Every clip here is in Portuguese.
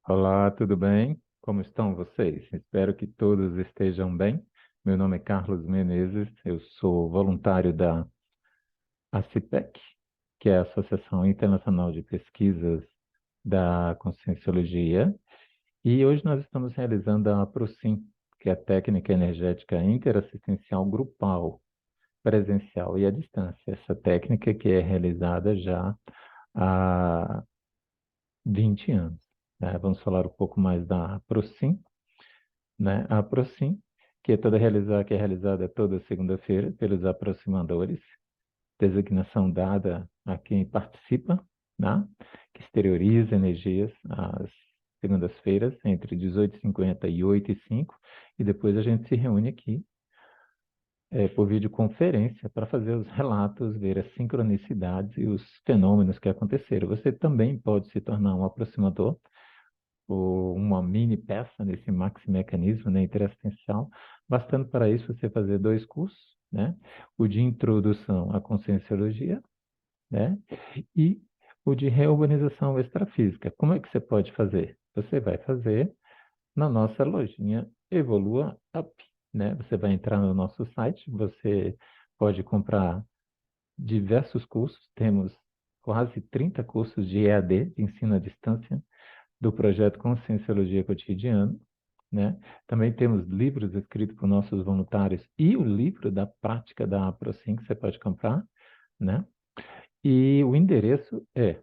Olá, tudo bem? Como estão vocês? Espero que todos estejam bem. Meu nome é Carlos Menezes, eu sou voluntário da ACIPEC, que é a Associação Internacional de Pesquisas da Conscienciologia, e hoje nós estamos realizando a APROSIM, que é a Técnica Energética Interassistencial Grupal, presencial e à distância. Essa técnica que é realizada já há 20 anos, né? Vamos falar um pouco mais da APROSIM, né? A Aproxim, que é realizada toda segunda-feira pelos aproximadores, designação dada a quem participa, né? Que exterioriza energias às segundas-feiras, entre 18h50 e 8h05, e depois a gente se reúne aqui por videoconferência para fazer os relatos, ver as sincronicidades e os fenômenos que aconteceram. Você também pode se tornar um aproximador ou uma mini peça nesse maxi-mecanismo, né, interassistencial, bastando para isso você fazer dois cursos, né? O de introdução à conscienciologia, né? E o de reorganização extrafísica. Como é que você pode fazer? Você vai fazer na nossa lojinha Evolua Up, né? Você vai entrar no nosso site, você pode comprar diversos cursos, temos quase 30 cursos de EAD, de ensino à distância, do projeto Conscienciologia Cotidiana, né? Também temos livros escritos por nossos voluntários e o livro da prática da APROSIM que você pode comprar, né? E o endereço é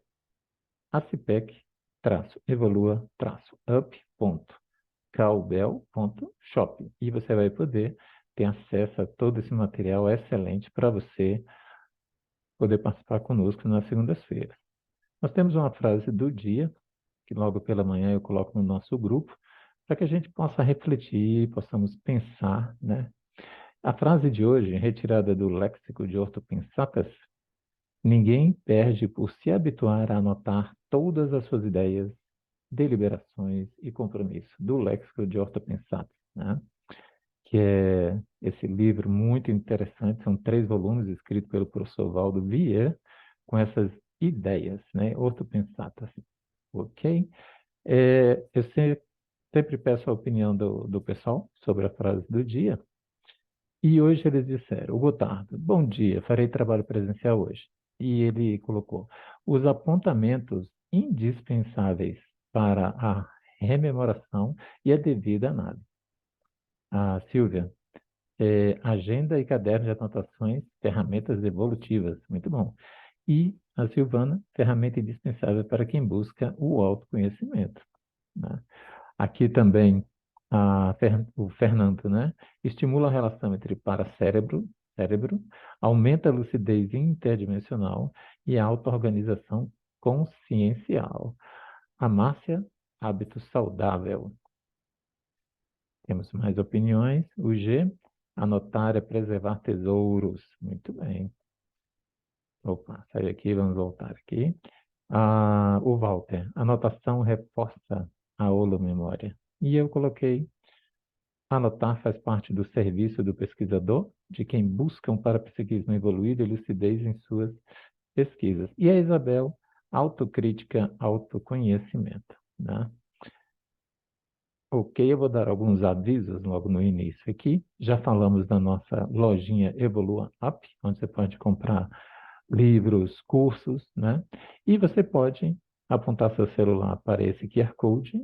acipec-evolua-up.calbel.shop e você vai poder ter acesso a todo esse material excelente para você poder participar conosco nas segundas-feiras. Nós temos uma frase do dia, que logo pela manhã eu coloco no nosso grupo, para que a gente possa refletir, possamos pensar, né? A frase de hoje, retirada do Léxico de Orto Pensatas: ninguém perde por se habituar a anotar todas as suas ideias, deliberações e compromissos, do Léxico de Orto Pensatas, né? Que é esse livro muito interessante, são 3 volumes escritos pelo professor Valdo Vieira, com essas ideias, né? Orto Pensatas, ok? Eu sempre peço a opinião do pessoal sobre a frase do dia. E hoje eles disseram: o Gotardo, bom dia, farei trabalho presencial hoje. E ele colocou: os apontamentos indispensáveis para a rememoração e a devida análise. A Silvia, agenda e caderno de anotações, ferramentas evolutivas. Muito bom. E a Silvana, ferramenta indispensável para quem busca o autoconhecimento, né? Aqui também o Fernando, né? Estimula a relação entre cérebro, aumenta a lucidez interdimensional e a auto-organização consciencial. A Márcia, hábito saudável. Temos mais opiniões. O G, anotar é preservar tesouros. Muito bem. Opa, sai aqui, vamos voltar aqui. O Walter, anotação reforça a holomemória. E eu coloquei: anotar faz parte do serviço do pesquisador, de quem busca um parapsiquismo evoluído e lucidez em suas pesquisas. E a Isabel, autocrítica, autoconhecimento, né? Ok, eu vou dar alguns avisos logo no início aqui. Já falamos da nossa lojinha Evolua Up, onde você pode comprar livros, cursos, né? E você pode apontar seu celular para esse QR Code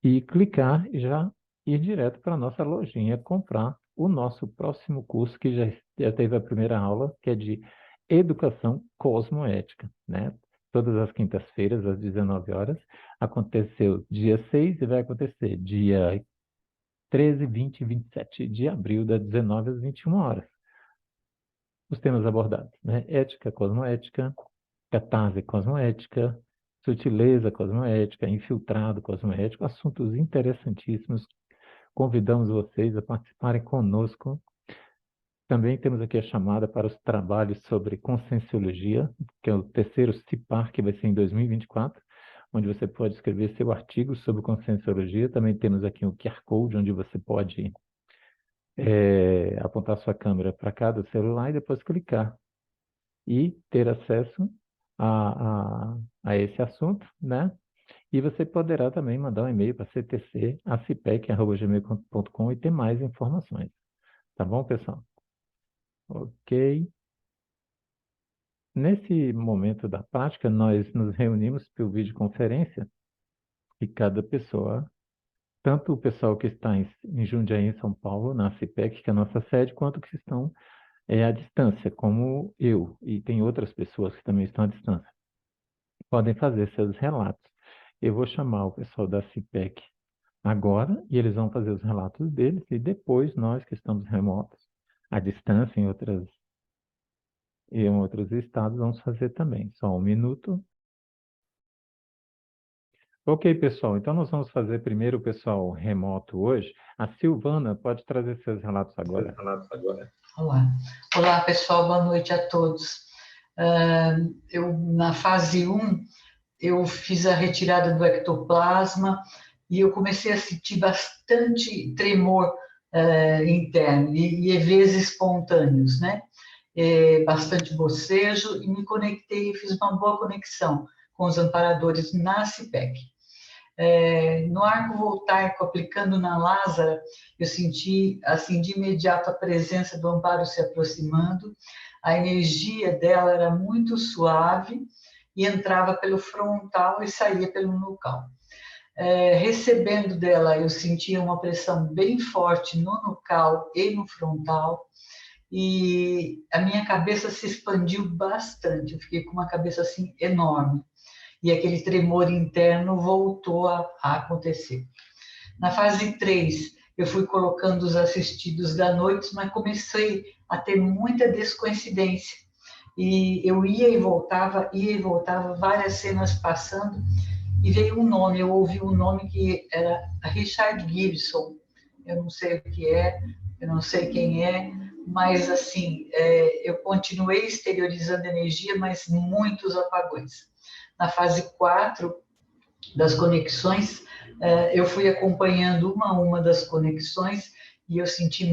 e clicar e já ir direto para a nossa lojinha comprar o nosso próximo curso, que já teve a primeira aula, que é de Educação Cosmoética, né? Todas as quintas-feiras, às 19 horas. Aconteceu dia 6 e vai acontecer dia 13, 20 e 27 de abril, das 19 às 21 horas. Os temas abordados, né? Ética cosmoética, catarse cosmoética, sutileza cosmoética, infiltrado cosmoético, assuntos interessantíssimos. Convidamos vocês a participarem conosco. Também temos aqui a chamada para os trabalhos sobre conscienciologia, que é o terceiro CIPAR, que vai ser em 2024, onde você pode escrever seu artigo sobre conscienciologia. Também temos aqui o QR Code, onde você pode apontar sua câmera para cada celular e depois clicar e ter acesso a esse assunto, né? E você poderá também mandar um e-mail para ctc@cipec.gmail.com e ter mais informações. Tá bom, pessoal? Ok. Nesse momento da prática, nós nos reunimos por videoconferência e cada pessoa, tanto o pessoal que está em Jundiaí, em São Paulo, na CIPEC, que é a nossa sede, quanto que estão à distância, como eu, e tem outras pessoas que também estão à distância, podem fazer seus relatos. Eu vou chamar o pessoal da CIPEC agora e eles vão fazer os relatos deles e depois nós que estamos remotos, à distância em outros estados, vamos fazer também. Só um minuto. Ok, pessoal. Então nós vamos fazer primeiro o pessoal remoto hoje. A Silvana pode trazer seus relatos agora. Olá. Olá, pessoal. Boa noite a todos. Na fase 1, eu fiz a retirada do ectoplasma e eu comecei a sentir bastante tremor interno e vezes espontâneos, né? Bastante bocejo e me conectei, fiz uma boa conexão com os amparadores na CIPEC. No arco voltaico, aplicando na Lázara, eu senti, assim, de imediato a presença do amparo se aproximando, a energia dela era muito suave e entrava pelo frontal e saía pelo nucal. Recebendo dela, eu sentia uma pressão bem forte no nucal e no frontal, e a minha cabeça se expandiu bastante, eu fiquei com uma cabeça assim enorme e aquele tremor interno voltou a acontecer. Na fase 3, eu fui colocando os assistidos da noite, mas comecei a ter muita descoincidência. E eu ia e voltava, várias cenas passando, e veio um nome, eu ouvi um nome que era Richard Gibson. Eu não sei o que é, eu não sei quem é, mas assim, eu continuei exteriorizando energia, mas muitos apagões. Na fase 4 das conexões, eu fui acompanhando uma a uma das conexões e eu senti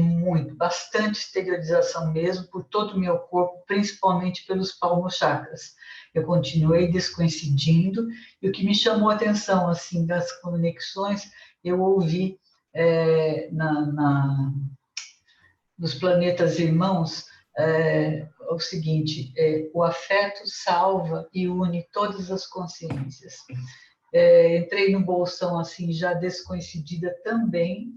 bastante exteriorização mesmo por todo o meu corpo, principalmente pelos palmochakras. Eu continuei descoincidindo e o que me chamou a atenção assim das conexões, eu ouvi nos planetas irmãos o seguinte: o afeto salva e une todas as consciências. Entrei no bolsão assim, já descoincidida também,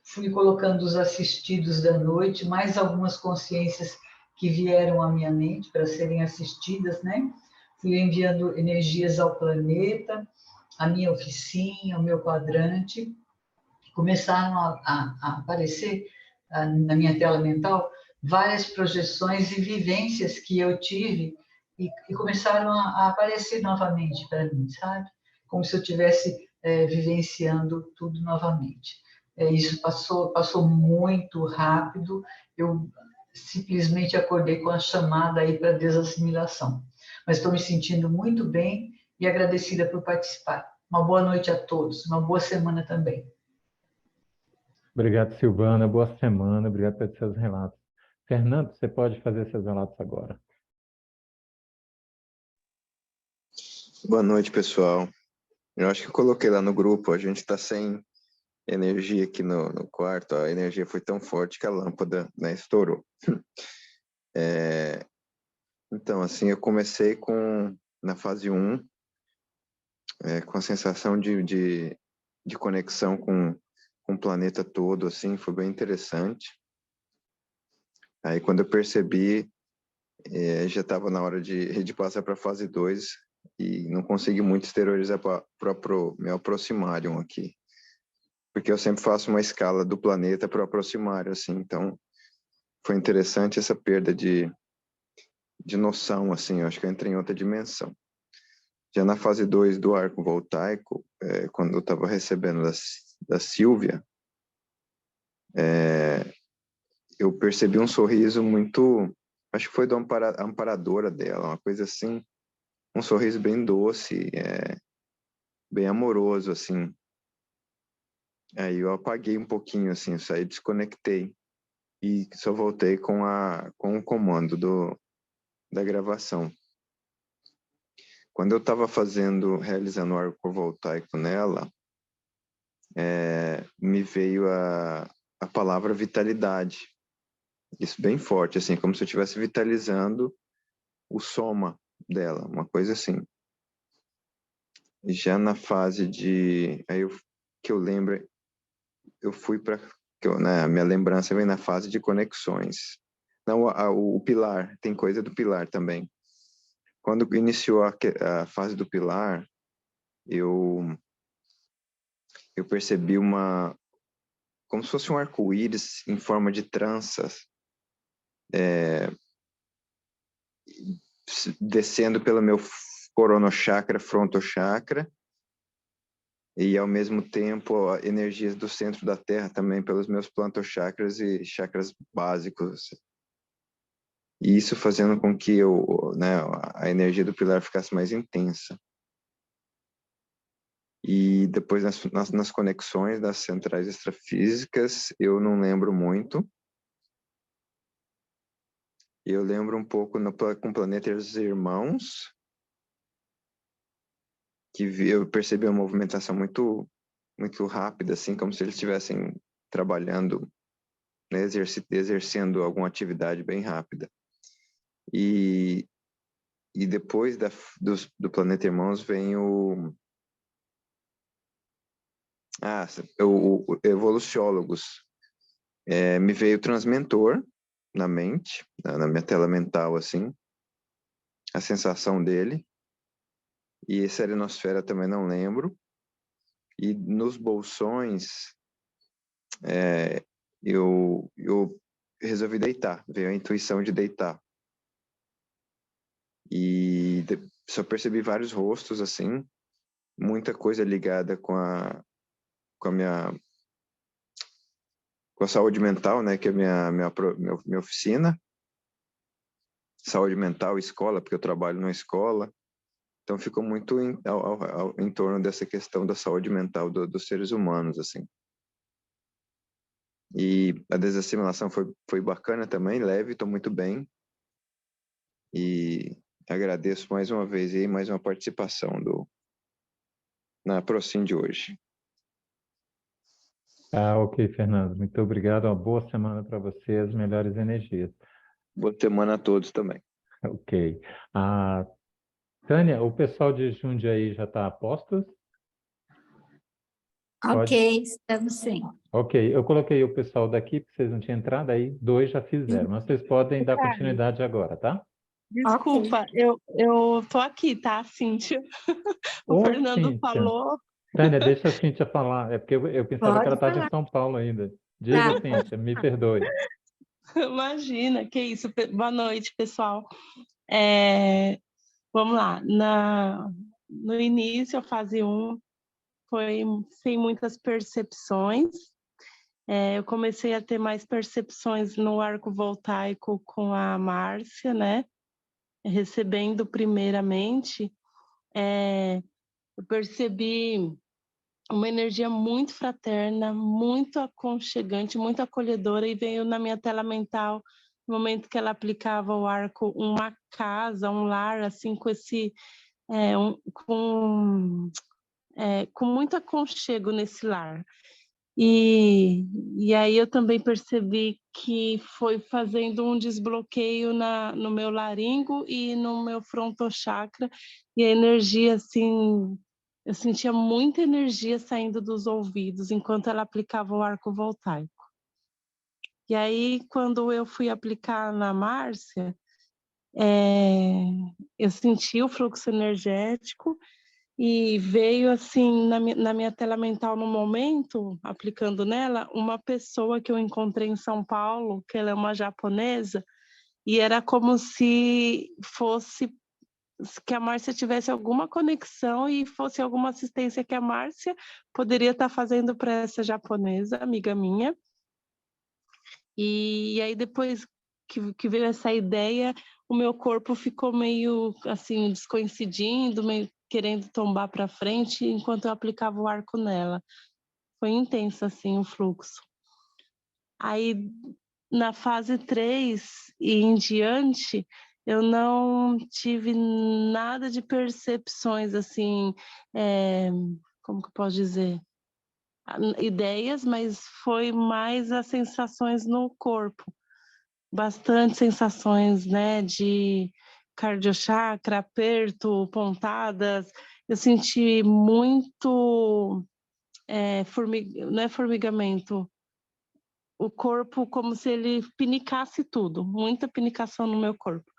fui colocando os assistidos da noite, mais algumas consciências que vieram à minha mente para serem assistidas, né? Fui enviando energias ao planeta, à minha oficina, ao meu quadrante, começaram a aparecer na minha tela mental várias projeções e vivências que eu tive e começaram a aparecer novamente para mim, sabe? Como se eu estivesse vivenciando tudo novamente. Isso passou muito rápido, eu simplesmente acordei com a chamada aí para desassimilação. Mas estou me sentindo muito bem e agradecida por participar. Uma boa noite a todos, uma boa semana também. Obrigado, Silvana. Boa semana. Obrigado pelos seus relatos. Fernando, você pode fazer seus relatos agora. Boa noite, pessoal. Eu acho que eu coloquei lá no grupo, a gente está sem energia aqui no quarto, a energia foi tão forte que a lâmpada, né, estourou. Então, assim, eu comecei na fase 1, com a sensação de conexão com o planeta todo, assim, foi bem interessante. Aí, quando eu percebi, já estava na hora de passar para a fase 2 e não consegui muito exteriorizar para me aproximarium aqui. Porque eu sempre faço uma escala do planeta para o aproximário, assim, então foi interessante essa perda de noção, assim, eu acho que eu entrei em outra dimensão. Já na fase 2 do arco voltaico, quando eu estava recebendo da Sílvia, eu percebi um sorriso muito, acho que foi da amparadora dela, uma coisa assim, um sorriso bem doce, bem amoroso, assim. Aí eu apaguei um pouquinho, assim, eu saí, desconectei e só voltei com o comando da gravação. quando eu estava realizando o arco voltaico nela, me veio a palavra vitalidade. Isso bem forte, assim, como se eu estivesse vitalizando o soma dela, uma coisa assim. Já na fase que eu lembro, eu fui para, né, a minha lembrança vem na fase de conexões. Não, o pilar, tem coisa do pilar também. Quando iniciou a fase do pilar, eu percebi como se fosse um arco-íris em forma de tranças, descendo pelo meu coronochakra, frontochakra, e ao mesmo tempo energias do centro da Terra também pelos meus plantochakras e chakras básicos. E isso fazendo com que né, a energia do pilar ficasse mais intensa. E depois nas conexões das centrais extrafísicas, eu não lembro muito. Eu lembro um pouco com planetas irmãos, que eu percebi uma movimentação muito, muito rápida, assim, como se eles estivessem trabalhando, né, exercendo alguma atividade bem rápida. E depois do planeta irmãos vem o Evoluciólogos. Me veio o Transmentor na mente, na minha tela mental, assim, a sensação dele. E Serenosfera também não lembro. E nos bolsões, eu resolvi deitar, veio a intuição de deitar. E só percebi vários rostos, assim, muita coisa ligada com a saúde mental, né, que é minha oficina. Saúde mental, escola, porque eu trabalho na escola. Então, ficou muito em torno dessa questão da saúde mental dos seres humanos, assim. E a desassimilação foi bacana também, leve, estou muito bem. E agradeço mais uma vez aí, mais uma participação na Procim de hoje. Ok, Fernando. Muito obrigado. Uma boa semana para você, as melhores energias. Boa semana a todos também. Ok. Tânia, o pessoal de Jundiaí já está a postos? Ok, estamos sim. Ok, eu coloquei o pessoal daqui, porque vocês não tinham entrado, aí 2 já fizeram, mas vocês podem dar continuidade agora, tá? Desculpa, eu tô aqui, tá, Cíntia? O Fernando Cíntia. falou. Tânia, deixa a Cíntia falar, é porque eu pensava que ela estava em São Paulo ainda. Diga, Cíntia, me perdoe. Imagina, que isso. Boa noite, pessoal. Vamos lá. No início, a fase 1 foi sem muitas percepções. Eu comecei a ter mais percepções no arco voltaico com a Márcia, né? Recebendo primeiramente. Eu percebi uma energia muito fraterna, muito aconchegante, muito acolhedora, e veio na minha tela mental no momento que ela aplicava o arco, uma casa, um lar, assim, com esse com muito aconchego nesse lar. E aí eu também percebi que foi fazendo um desbloqueio no meu laringo e no meu frontochakra, e a energia, assim, eu sentia muita energia saindo dos ouvidos enquanto ela aplicava o arco voltaico. E aí, quando eu fui aplicar na Márcia, eu senti o fluxo energético e veio assim na minha tela mental no momento, aplicando nela, uma pessoa que eu encontrei em São Paulo, que ela é uma japonesa, e era como se fosse que a Márcia tivesse alguma conexão e fosse alguma assistência que a Márcia poderia estar fazendo para essa japonesa, amiga minha. E aí depois que veio essa ideia, o meu corpo ficou meio assim descoincidindo, meio querendo tombar para frente enquanto eu aplicava o arco nela. Foi intenso assim o fluxo. Aí na fase 3 e em diante, eu não tive nada de percepções, assim, como que eu posso dizer? Ideias, mas foi mais as sensações no corpo. Bastante sensações, né, de cardiochakra, aperto, pontadas. Eu senti muito, não é formigamento, o corpo como se ele pinicasse tudo, muita pinicação no meu corpo.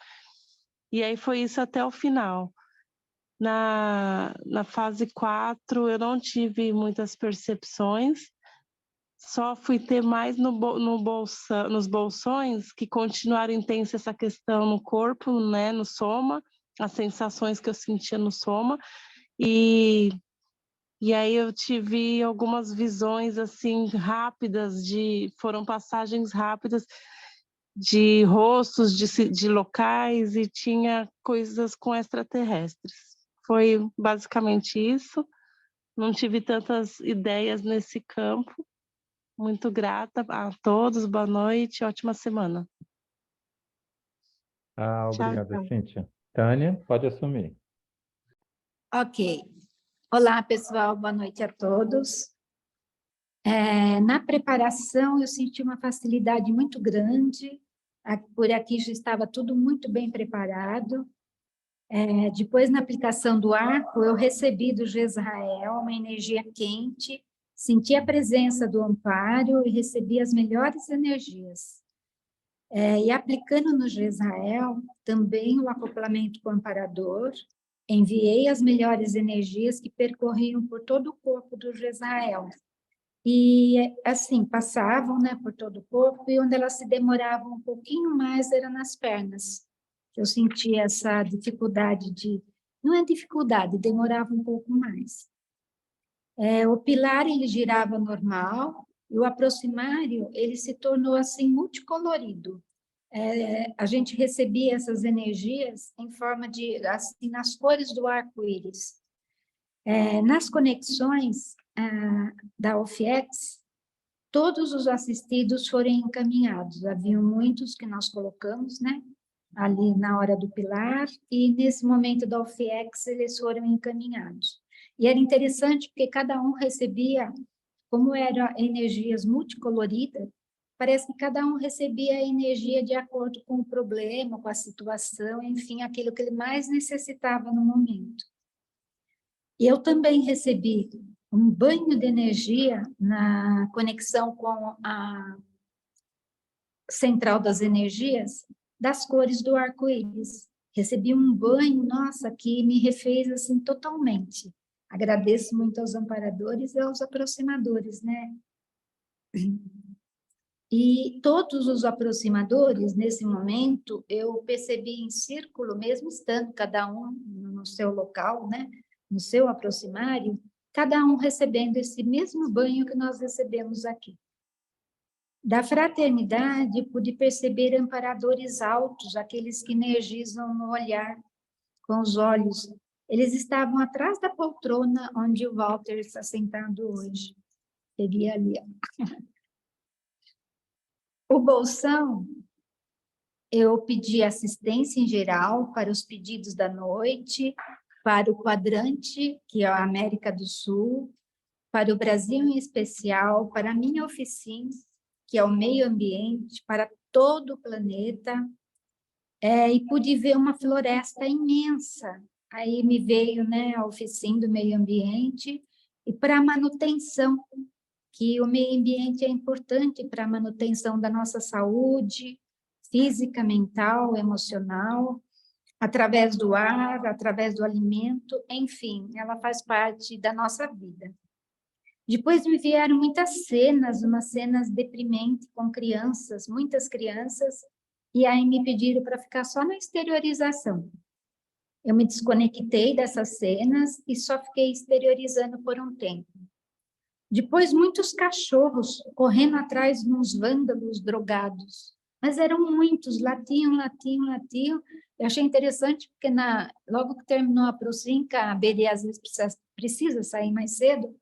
E aí foi isso até o final. Na fase 4, eu não tive muitas percepções, só fui ter mais nos bolsões, que continuaram intensa essa questão no corpo, né, no soma, as sensações que eu sentia no soma, e aí eu tive algumas visões, assim, rápidas, foram passagens rápidas de rostos, de locais, e tinha coisas com extraterrestres. Foi basicamente isso, não tive tantas ideias nesse campo. Muito grata a todos, boa noite, ótima semana. Tchau, Obrigado, tchau. Cíntia. Tânia, pode assumir. Ok. Olá, pessoal, boa noite a todos. Na preparação, eu senti uma facilidade muito grande. Por aqui já estava tudo muito bem preparado. Depois, na aplicação do arco, eu recebi do Jezrael uma energia quente, senti a presença do amparo e recebi as melhores energias. E aplicando no Jezrael, também o acoplamento com o amparador, enviei as melhores energias que percorriam por todo o corpo do Jezrael. E, assim, passavam, né, por todo o corpo, e onde elas se demoravam um pouquinho mais era nas pernas. Eu sentia essa dificuldade não é dificuldade, demorava um pouco mais. O pilar, ele girava normal, e o aproximário, ele se tornou, assim, multicolorido. A gente recebia essas energias em forma de, assim, nas cores do arco-íris. Nas conexões da OFIEX, todos os assistidos foram encaminhados. Havia muitos que nós colocamos, né, ali na hora do pilar, e nesse momento da OFIEX eles foram encaminhados. E era interessante porque cada um recebia, como eram energias multicoloridas, parece que cada um recebia a energia de acordo com o problema, com a situação, enfim, aquilo que ele mais necessitava no momento. E eu também recebi um banho de energia na conexão com a central das energias das cores do arco-íris. Recebi um banho, nossa, que me refez assim totalmente. Agradeço muito aos amparadores e aos aproximadores, né? E todos os aproximadores, nesse momento, eu percebi em círculo, mesmo estando cada um no seu local, né? No seu aproximário, cada um recebendo esse mesmo banho que nós recebemos aqui. Da fraternidade, pude perceber amparadores altos, aqueles que energizam no olhar, com os olhos. Eles estavam atrás da poltrona onde o Walter está sentado hoje. Peguei ali. O bolsão, eu pedi assistência em geral para os pedidos da noite, para o quadrante, que é a América do Sul, para o Brasil em especial, para a minha oficina, que é o meio ambiente, para todo o planeta, e pude ver uma floresta imensa. Aí me veio, né, a oficina do meio ambiente, e para a manutenção, que o meio ambiente é importante para a manutenção da nossa saúde física, mental, emocional, através do ar, através do alimento, enfim, ela faz parte da nossa vida. Depois me vieram muitas cenas, umas cenas deprimentes com crianças, muitas crianças, e aí me pediram para ficar só na exteriorização. Eu me desconectei dessas cenas e só fiquei exteriorizando por um tempo. Depois, muitos cachorros correndo atrás de uns vândalos drogados. Mas eram muitos, latiam. Eu achei interessante, porque logo que terminou a Procinca, a BD às vezes precisa sair mais cedo,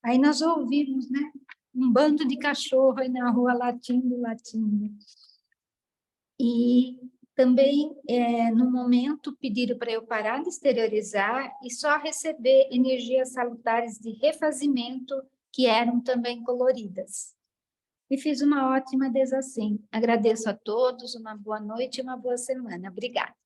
aí nós ouvimos, né, um bando de cachorro aí na rua latindo. E Também, no momento, pediram para eu parar de exteriorizar e só receber energias salutares de refazimento, que eram também coloridas. E fiz uma ótima desassim. Agradeço a todos, uma boa noite e uma boa semana. Obrigada.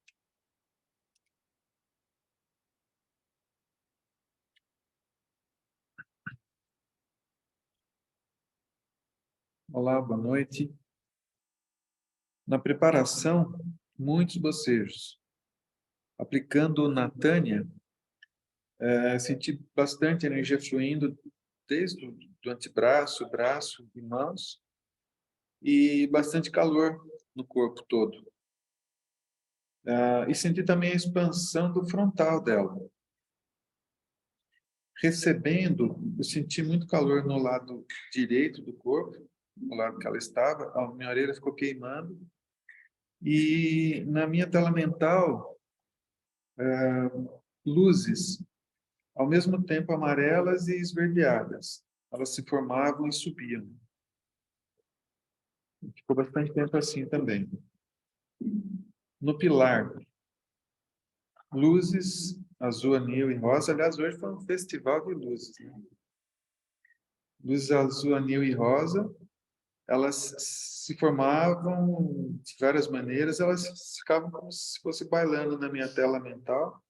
Olá, boa noite. Na preparação, muitos bocejos. Aplicando na Tânia, senti bastante energia fluindo desde o antebraço, braço e mãos, e bastante calor no corpo todo. E senti também a expansão do frontal dela. Recebendo, eu senti muito calor no lado direito do corpo, no lado que ela estava, a minha orelha ficou queimando. E na minha tela mental, luzes, ao mesmo tempo amarelas e esverdeadas. Elas se formavam e subiam. Ficou bastante tempo assim também. No pilar, luzes azul, anil e rosa. Aliás, hoje foi um festival de luzes, né? Luzes azul, anil e rosa. Elas se formavam de várias maneiras. Elas ficavam como se fosse bailando na minha tela mental.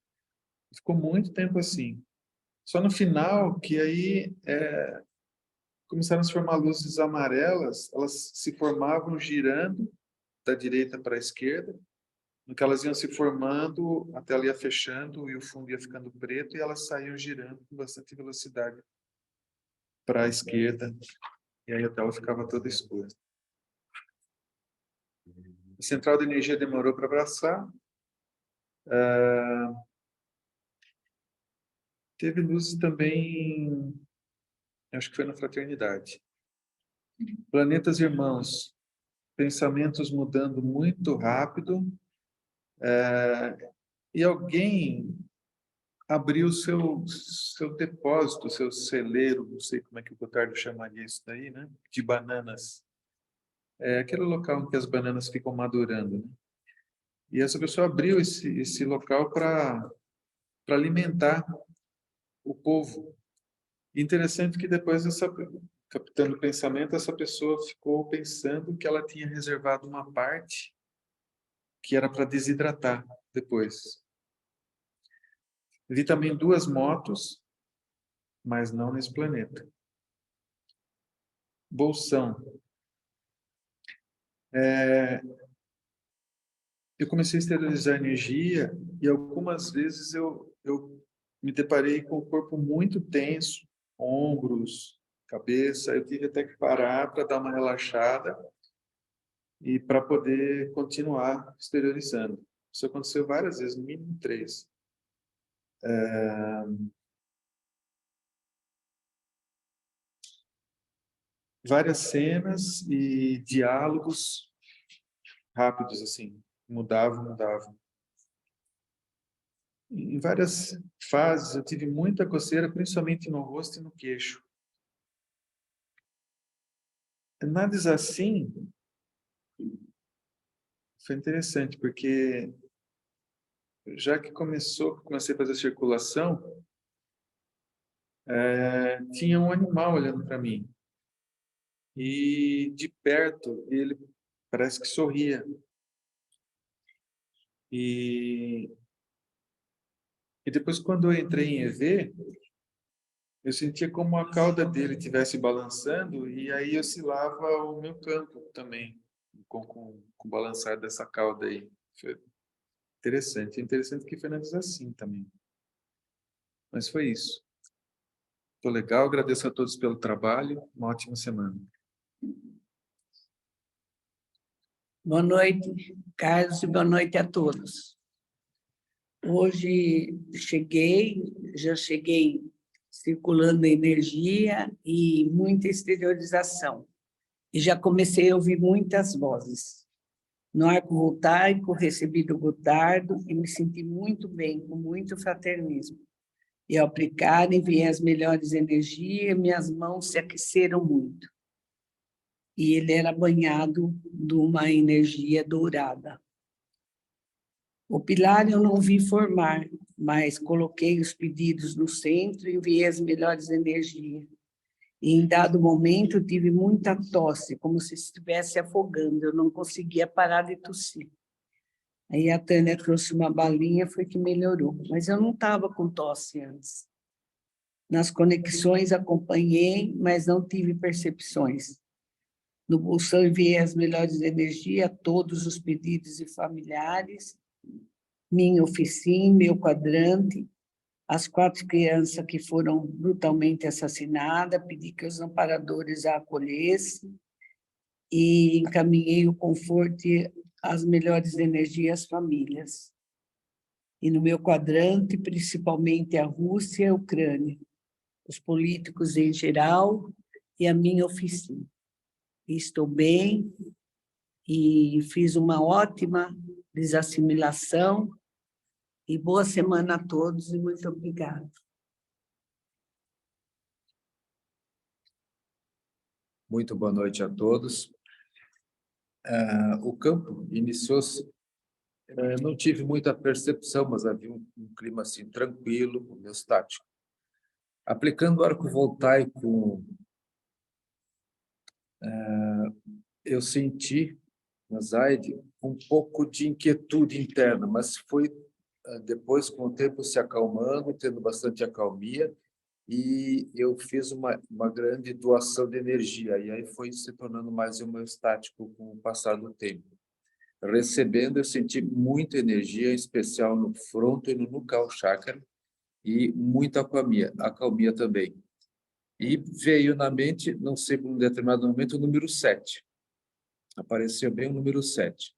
Ficou muito tempo assim. Só no final, que aí começaram a se formar luzes amarelas, elas se formavam girando da direita para a esquerda, no que elas iam se formando, a tela ia fechando e o fundo ia ficando preto, e elas saíam girando com bastante velocidade para a esquerda, e aí a tela ficava toda escura. A central de energia demorou para abraçar. Teve luzes também, acho que foi na fraternidade. Planetas irmãos, pensamentos mudando muito rápido, e alguém abriu o seu depósito, o seu celeiro, não sei como é que o Gotardo chamaria isso daí, né? De bananas. Aquele local em que as bananas ficam madurando, né? E essa pessoa abriu esse local para alimentar o povo. Interessante que depois, captando o pensamento, essa pessoa ficou pensando que ela tinha reservado uma parte que era para desidratar depois. Vi também 2 motos, mas não nesse planeta. Bolsão. Eu comecei a esterilizar energia e algumas vezes eu me deparei com o corpo muito tenso, ombros, cabeça. Eu tive até que parar para dar uma relaxada e para poder continuar esterilizando. Isso aconteceu várias vezes, no mínimo 3. Várias cenas e diálogos rápidos, assim, mudavam. Em várias fases eu tive muita coceira, principalmente no rosto e no queixo. Nada assim foi interessante, porque já que comecei a fazer circulação, tinha um animal olhando para mim. E de perto ele parece que sorria. E depois, quando eu entrei em EV, eu sentia como a cauda dele estivesse balançando, e aí oscilava o meu campo também, com o balançar dessa cauda aí. Foi interessante. Interessante que foi assim também. Mas foi isso. Estou legal, agradeço a todos pelo trabalho. Uma ótima semana. Boa noite, Carlos, e boa noite a todos. Hoje já cheguei circulando energia e muita exteriorização. E já comecei a ouvir muitas vozes. No arco voltaico, recebi do Gotardo e me senti muito bem, com muito fraternismo. E ao aplicar, enviei as melhores energias, minhas mãos se aqueceram muito. E ele era banhado de uma energia dourada. O pilar eu não vi formar, mas coloquei os pedidos no centro e enviei as melhores energias. E, em dado momento, tive muita tosse, como se estivesse afogando. Eu não conseguia parar de tossir. Aí a Tânia trouxe uma balinha, foi que melhorou. Mas eu não estava com tosse antes. Nas conexões acompanhei, mas não tive percepções. No bolsão enviei as melhores energias a todos os pedidos e familiares, minha oficina, meu quadrante, as 4 crianças que foram brutalmente assassinadas, pedi que os amparadores a acolhessem e encaminhei o conforto e as melhores energias às famílias. E no meu quadrante, principalmente a Rússia e a Ucrânia, os políticos em geral e a minha oficina. Estou bem e fiz uma ótima desassimilação. E boa semana a todos e muito obrigada. Muito boa noite a todos. O campo iniciou-se, não tive muita percepção, mas havia um clima assim tranquilo, homeostático. Aplicando o arco voltaico, eu senti na Zaide um pouco de inquietude interna, mas foi depois, com o tempo, se acalmando, tendo bastante acalmia, e eu fiz uma grande doação de energia, e aí foi se tornando mais homeostático com o passar do tempo. Recebendo, eu senti muita energia, em especial no fronto e no nucal chakra, e muita acalmia também. E veio na mente, não sei por um determinado momento, o número 7. Apareceu bem o número 7.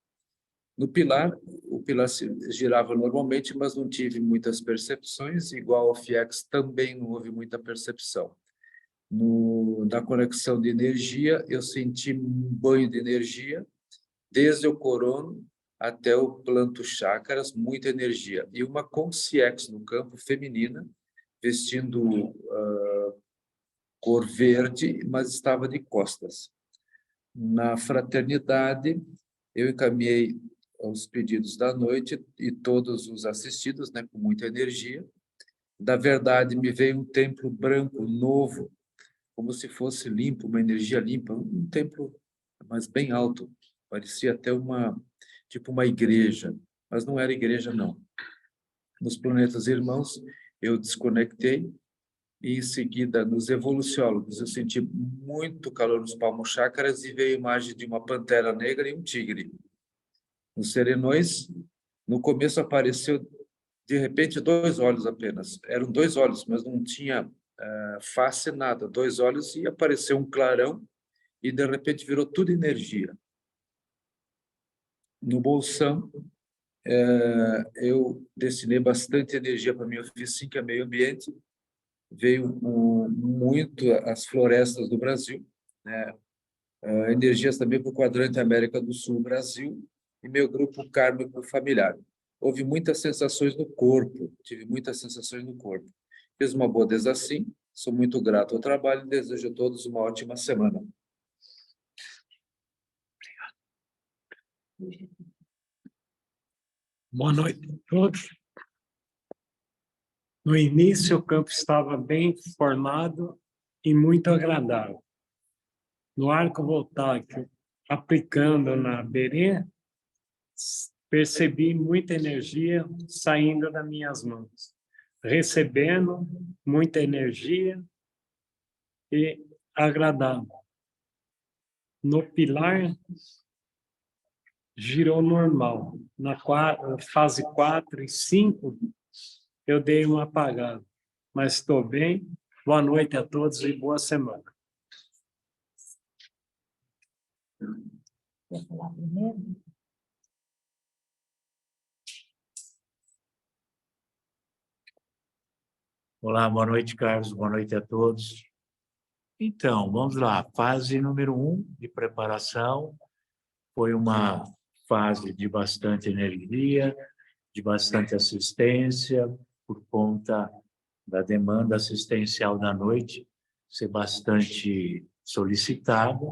No pilar, o pilar se girava normalmente, mas não tive muitas percepções, igual ao FIEX também não houve muita percepção. Na conexão de energia, eu senti um banho de energia, desde o corono até o planto chakras, muita energia. E uma consciex no campo, feminina, vestindo cor verde, mas estava de costas. Na fraternidade, eu encaminhei os pedidos da noite e todos os assistidos, né, com muita energia. Da verdade, me veio um templo branco, novo, como se fosse limpo, uma energia limpa, um templo, mas bem alto, parecia até tipo uma igreja, mas não era igreja, não. Nos planetas irmãos, eu desconectei e, em seguida, nos evoluciólogos, eu senti muito calor nos palmos chakras e veio a imagem de uma pantera negra e um tigre. Nos serenões, no começo apareceu, de repente, 2 olhos apenas. Eram 2 olhos, mas não tinha face, nada. 2 olhos e apareceu um clarão e, de repente, virou tudo energia. No bolsão, eu destinei bastante energia para a minha oficina, que é meio ambiente. Veio muito as florestas do Brasil, né? Energias também para o quadrante América do Sul, Brasil, e meu grupo kármico familiar. Houve muitas sensações no corpo, tive muitas sensações no corpo. Fiz uma boa desassim, sou muito grato ao trabalho e desejo a todos uma ótima semana. Obrigado. Boa noite a todos. No início, o campo estava bem formado e muito agradável. No arco voltaico, aplicando na berê, percebi muita energia saindo das minhas mãos, recebendo muita energia e agradável. No pilar, girou normal. Na fase 4 e 5, eu dei uma apagada, mas estou bem. Boa noite a todos e boa semana. Quer falar primeiro? Olá, boa noite, Carlos. Boa noite a todos. Então, vamos lá. Fase número 1 de preparação. Foi uma fase de bastante energia, de bastante assistência, por conta da demanda assistencial da noite ser bastante solicitada.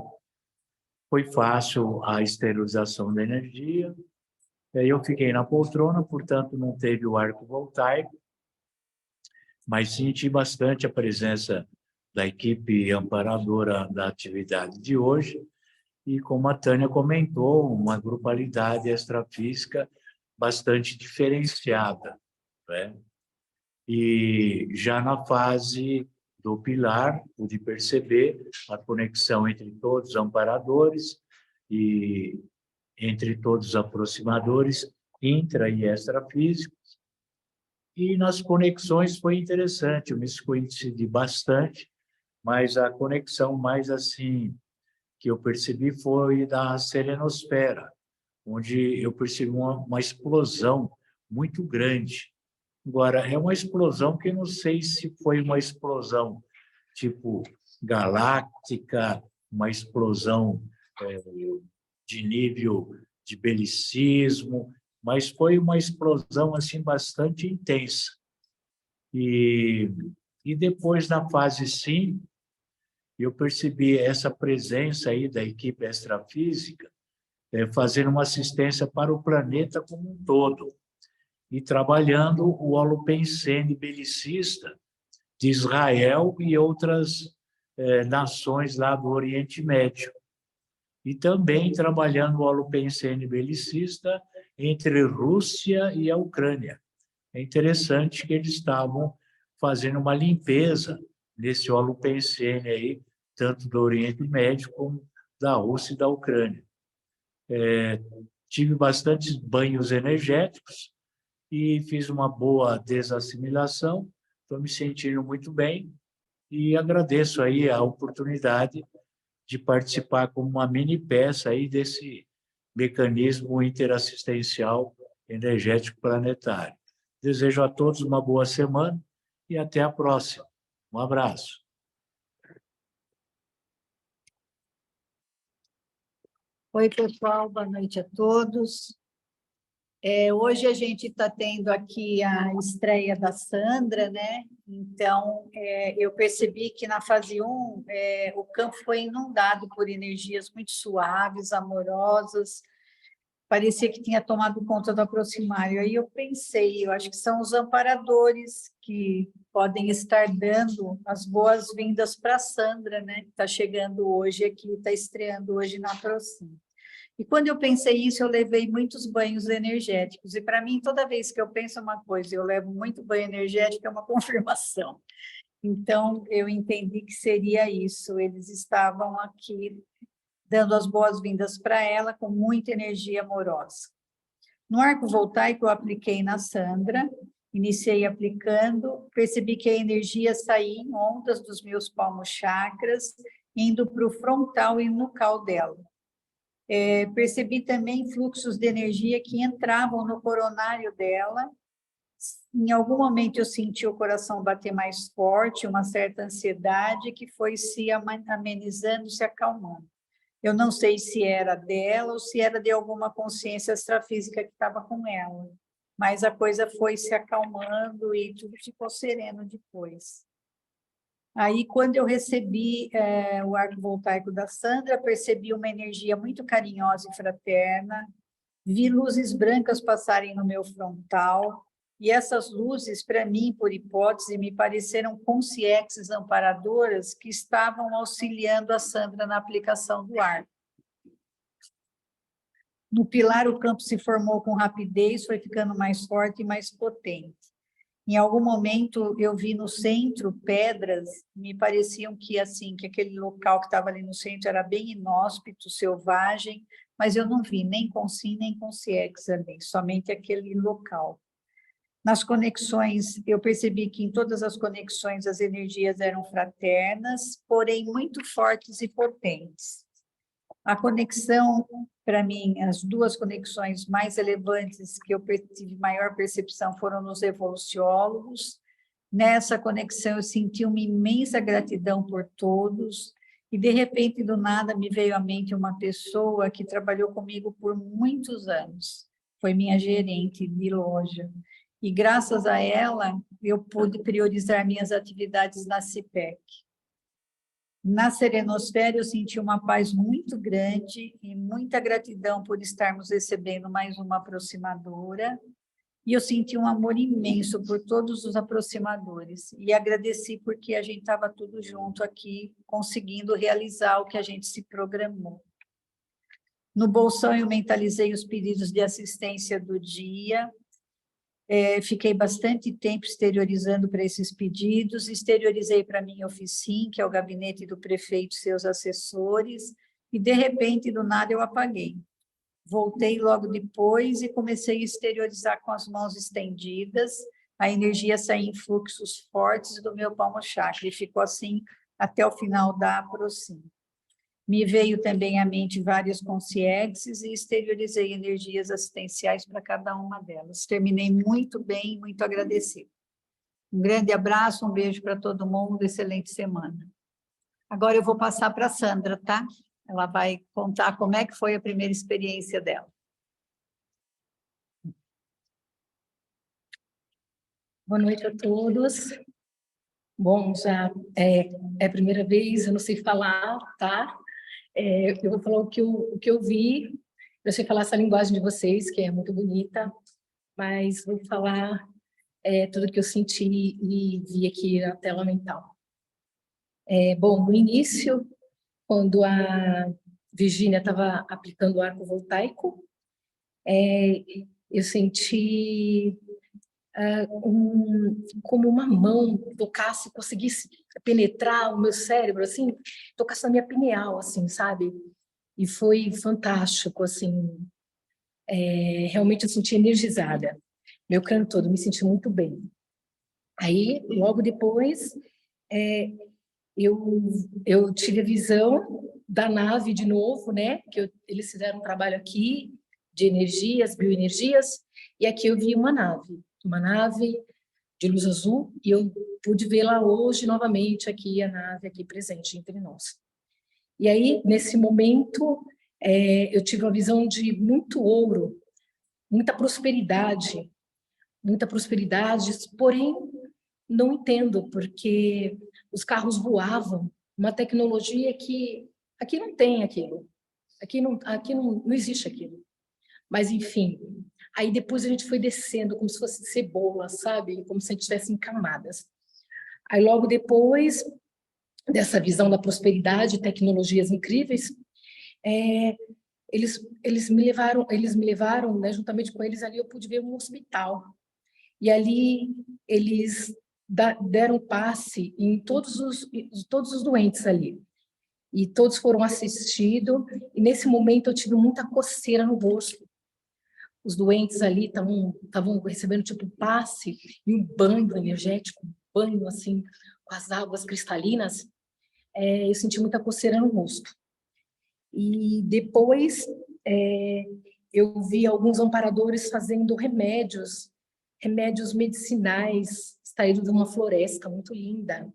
Foi fácil a esterilização da energia Eu fiquei na poltrona, portanto, não teve o arco voltaico, mas senti bastante a presença da equipe amparadora da atividade de hoje, e como a Tânia comentou, uma grupalidade extrafísica bastante diferenciada, né? E já na fase do pilar, pude perceber a conexão entre todos os amparadores e entre todos os aproximadores intra e extrafísicos. E nas conexões foi interessante, eu me coincidi bastante, mas a conexão mais assim que eu percebi foi da serenosfera, onde eu percebi uma explosão muito grande. Agora, é uma explosão que eu não sei se foi uma explosão tipo galáctica, uma explosão de nível de belicismo, mas foi uma explosão assim bastante intensa. E depois, na fase 5, eu percebi essa presença aí da equipe extrafísica fazendo uma assistência para o planeta como um todo e trabalhando o holopensene belicista de Israel e outras nações lá do Oriente Médio. E também trabalhando o holopensene belicista entre Rússia e a Ucrânia. É interessante que eles estavam fazendo uma limpeza nesse holopensene aí, tanto do Oriente Médio como da Rússia e da Ucrânia. Tive bastantes banhos energéticos e fiz uma boa desassimilação, estou me sentindo muito bem e agradeço aí a oportunidade de participar como uma mini peça aí desse mecanismo interassistencial energético planetário. Desejo a todos uma boa semana e até a próxima. Um abraço. Oi, pessoal, boa noite a todos. Hoje a gente está tendo aqui a estreia da Sandra, né? Então, eu percebi que na fase 1, o campo foi inundado por energias muito suaves, amorosas, parecia que tinha tomado conta do aproximário. Aí eu pensei, eu acho que são os amparadores que podem estar dando as boas-vindas para a Sandra, né? Que está chegando hoje aqui, está estreando hoje na Aproxima. E quando eu pensei isso, eu levei muitos banhos energéticos. E para mim, toda vez que eu penso uma coisa e eu levo muito banho energético, é uma confirmação. Então, eu entendi que seria isso. Eles estavam aqui dando as boas-vindas para ela com muita energia amorosa. No arco voltaico, eu apliquei na Sandra, iniciei aplicando, percebi que a energia saía em ondas dos meus palmos chakras, indo para o frontal e nucal dela. Percebi também fluxos de energia que entravam no coronário dela. Em algum momento eu senti o coração bater mais forte, uma certa ansiedade que foi se amenizando, se acalmando. Eu não sei se era dela ou se era de alguma consciência extrafísica que estava com ela, mas a coisa foi se acalmando e tudo ficou sereno depois. Aí, quando eu recebi o arco voltaico da Sandra, percebi uma energia muito carinhosa e fraterna, vi luzes brancas passarem no meu frontal, e essas luzes, para mim, por hipótese, me pareceram consciências amparadoras que estavam auxiliando a Sandra na aplicação do arco. No pilar, o campo se formou com rapidez, foi ficando mais forte e mais potente. Em algum momento, eu vi no centro pedras, me pareciam que aquele local que estava ali no centro era bem inóspito, selvagem, mas eu não vi nem com sim, nem com ciex ali, somente aquele local. Nas conexões, eu percebi que em todas as conexões as energias eram fraternas, porém muito fortes e potentes. A conexão, para mim, as duas conexões mais relevantes que eu tive maior percepção foram nos evoluciólogos. Nessa conexão eu senti uma imensa gratidão por todos e, de repente, do nada, me veio à mente uma pessoa que trabalhou comigo por muitos anos. Foi minha gerente de loja. E, graças a ela, eu pude priorizar minhas atividades na CIPEC. Na serenosfera, eu senti uma paz muito grande e muita gratidão por estarmos recebendo mais uma aproximadora. E eu senti um amor imenso por todos os aproximadores. E agradeci porque a gente estava tudo junto aqui, conseguindo realizar o que a gente se programou. No bolsão, eu mentalizei os pedidos de assistência do dia. Fiquei bastante tempo exteriorizando para esses pedidos, exteriorizei para a minha oficina, que é o gabinete do prefeito e seus assessores, e, de repente, do nada, eu apaguei. Voltei logo depois e comecei a exteriorizar com as mãos estendidas, a energia saía em fluxos fortes do meu palmo chakra, e ficou assim até o final da Aproxim. Me veio também à mente várias consciências e exteriorizei energias assistenciais para cada uma delas. Terminei muito bem, muito agradecida. Um grande abraço, um beijo para todo mundo, excelente semana. Agora eu vou passar para a Sandra, tá? Ela vai contar como é que foi a primeira experiência dela. Boa noite a todos. Bom, já é a primeira vez, eu não sei falar, tá? Eu vou falar o que eu vi, eu sei falar essa linguagem de vocês, que é muito bonita, mas vou falar tudo que eu senti e vi aqui na tela mental. Bom, no início, quando a Virgínia estava aplicando o arco voltaico, eu senti como uma mão tocasse, conseguisse penetrar o meu cérebro, assim, tocasse na minha pineal, assim, sabe? E foi fantástico, assim, realmente eu senti energizada. Meu crânio todo, me senti muito bem. Aí, logo depois, eu tive a visão da nave de novo, né? Que eles fizeram um trabalho aqui de energias, bioenergias, e aqui eu vi uma nave de luz azul, e eu pude vê-la hoje novamente aqui, a nave aqui presente entre nós. E aí, nesse momento, eu tive uma visão de muito ouro, muita prosperidade, porém, não entendo, porque os carros voavam, uma tecnologia que aqui não tem aquilo, aqui não existe aquilo. Mas, enfim, aí depois a gente foi descendo como se fosse cebola, sabe? Como se a gente estivesse em camadas. Aí logo depois dessa visão da prosperidade, tecnologias incríveis, eles me levaram, né, juntamente com eles ali eu pude ver um hospital. E ali eles deram passe em todos os doentes ali. E todos foram assistidos, e nesse momento eu tive muita coceira no rosto. Os doentes ali estavam recebendo tipo passe e um banho energético, um banho assim, com as águas cristalinas. Eu senti muita coceira no rosto. E depois eu vi alguns amparadores fazendo remédios medicinais, extraídos de uma floresta muito linda,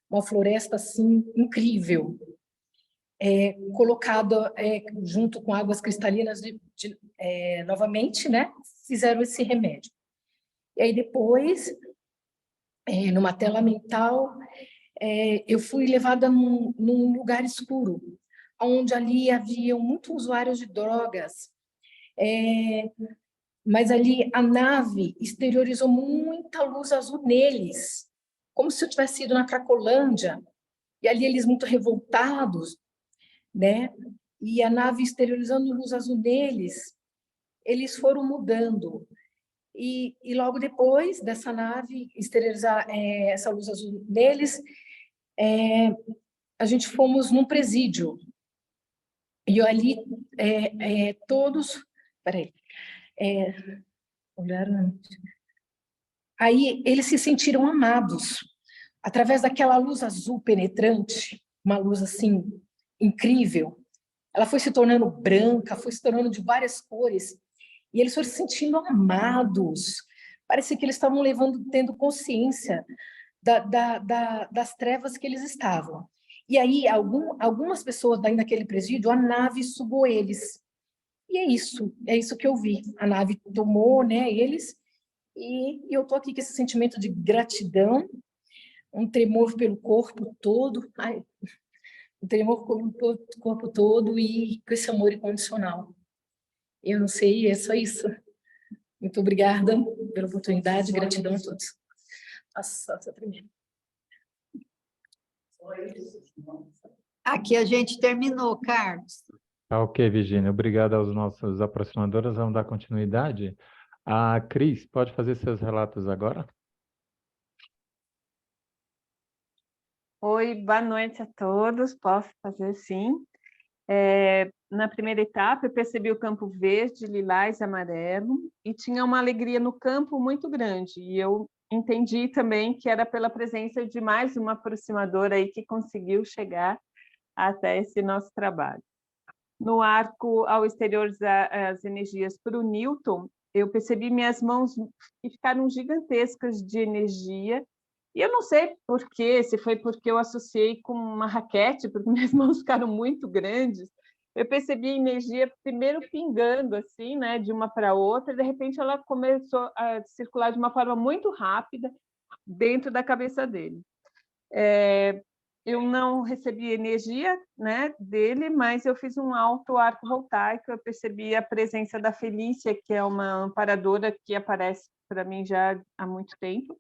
uma floresta assim incrível, colocado junto com águas cristalinas novamente, né? Fizeram esse remédio. E aí depois, numa tela mental, eu fui levada num lugar escuro, onde ali haviam muitos usuários de drogas, mas ali a nave exteriorizou muita luz azul neles, como se eu tivesse ido na Cracolândia, e ali eles muito revoltados, né? E a nave exteriorizando luz azul neles, eles foram mudando. E logo depois dessa nave exteriorizar essa luz azul neles, a gente fomos num presídio. E ali todos... Peraí. Olharam. Aí eles se sentiram amados através daquela luz azul penetrante, uma luz assim incrível. Ela foi se tornando branca, foi se tornando de várias cores, e eles foram se sentindo amados. Parece que eles estavam tendo consciência das trevas que eles estavam. E aí algumas pessoas daquele presídio, a nave sugou eles. E é isso que eu vi. A nave tomou, né, eles, e eu tô aqui com esse sentimento de gratidão, um tremor pelo corpo todo. Ai, um tremor pelo corpo todo e com esse amor incondicional. Eu não sei, é só isso. Muito obrigada pela oportunidade, gratidão a todos. Nossa, primeiro. Aqui a gente terminou, Carlos. Tá ok, Virginia. Obrigado aos nossos aproximadores. Vamos dar continuidade. A Cris, pode fazer seus relatos agora? Oi, boa noite a todos. Posso fazer sim. Na primeira etapa, eu percebi o campo verde, lilás e amarelo, e tinha uma alegria no campo muito grande. E eu entendi também que era pela presença de mais uma aproximadora aí que conseguiu chegar até esse nosso trabalho. No arco ao exterior, as energias para o Newton, eu percebi minhas mãos que ficaram gigantescas de energia. E eu não sei por quê, se foi porque eu associei com uma raquete, porque minhas mãos ficaram muito grandes. Eu percebi a energia primeiro pingando, assim, né, de uma para outra, e de repente ela começou a circular de uma forma muito rápida dentro da cabeça dele. Eu não recebi energia, né, dele, mas eu fiz um alto arco voltaico, eu percebi a presença da Felícia, que é uma amparadora que aparece para mim já há muito tempo.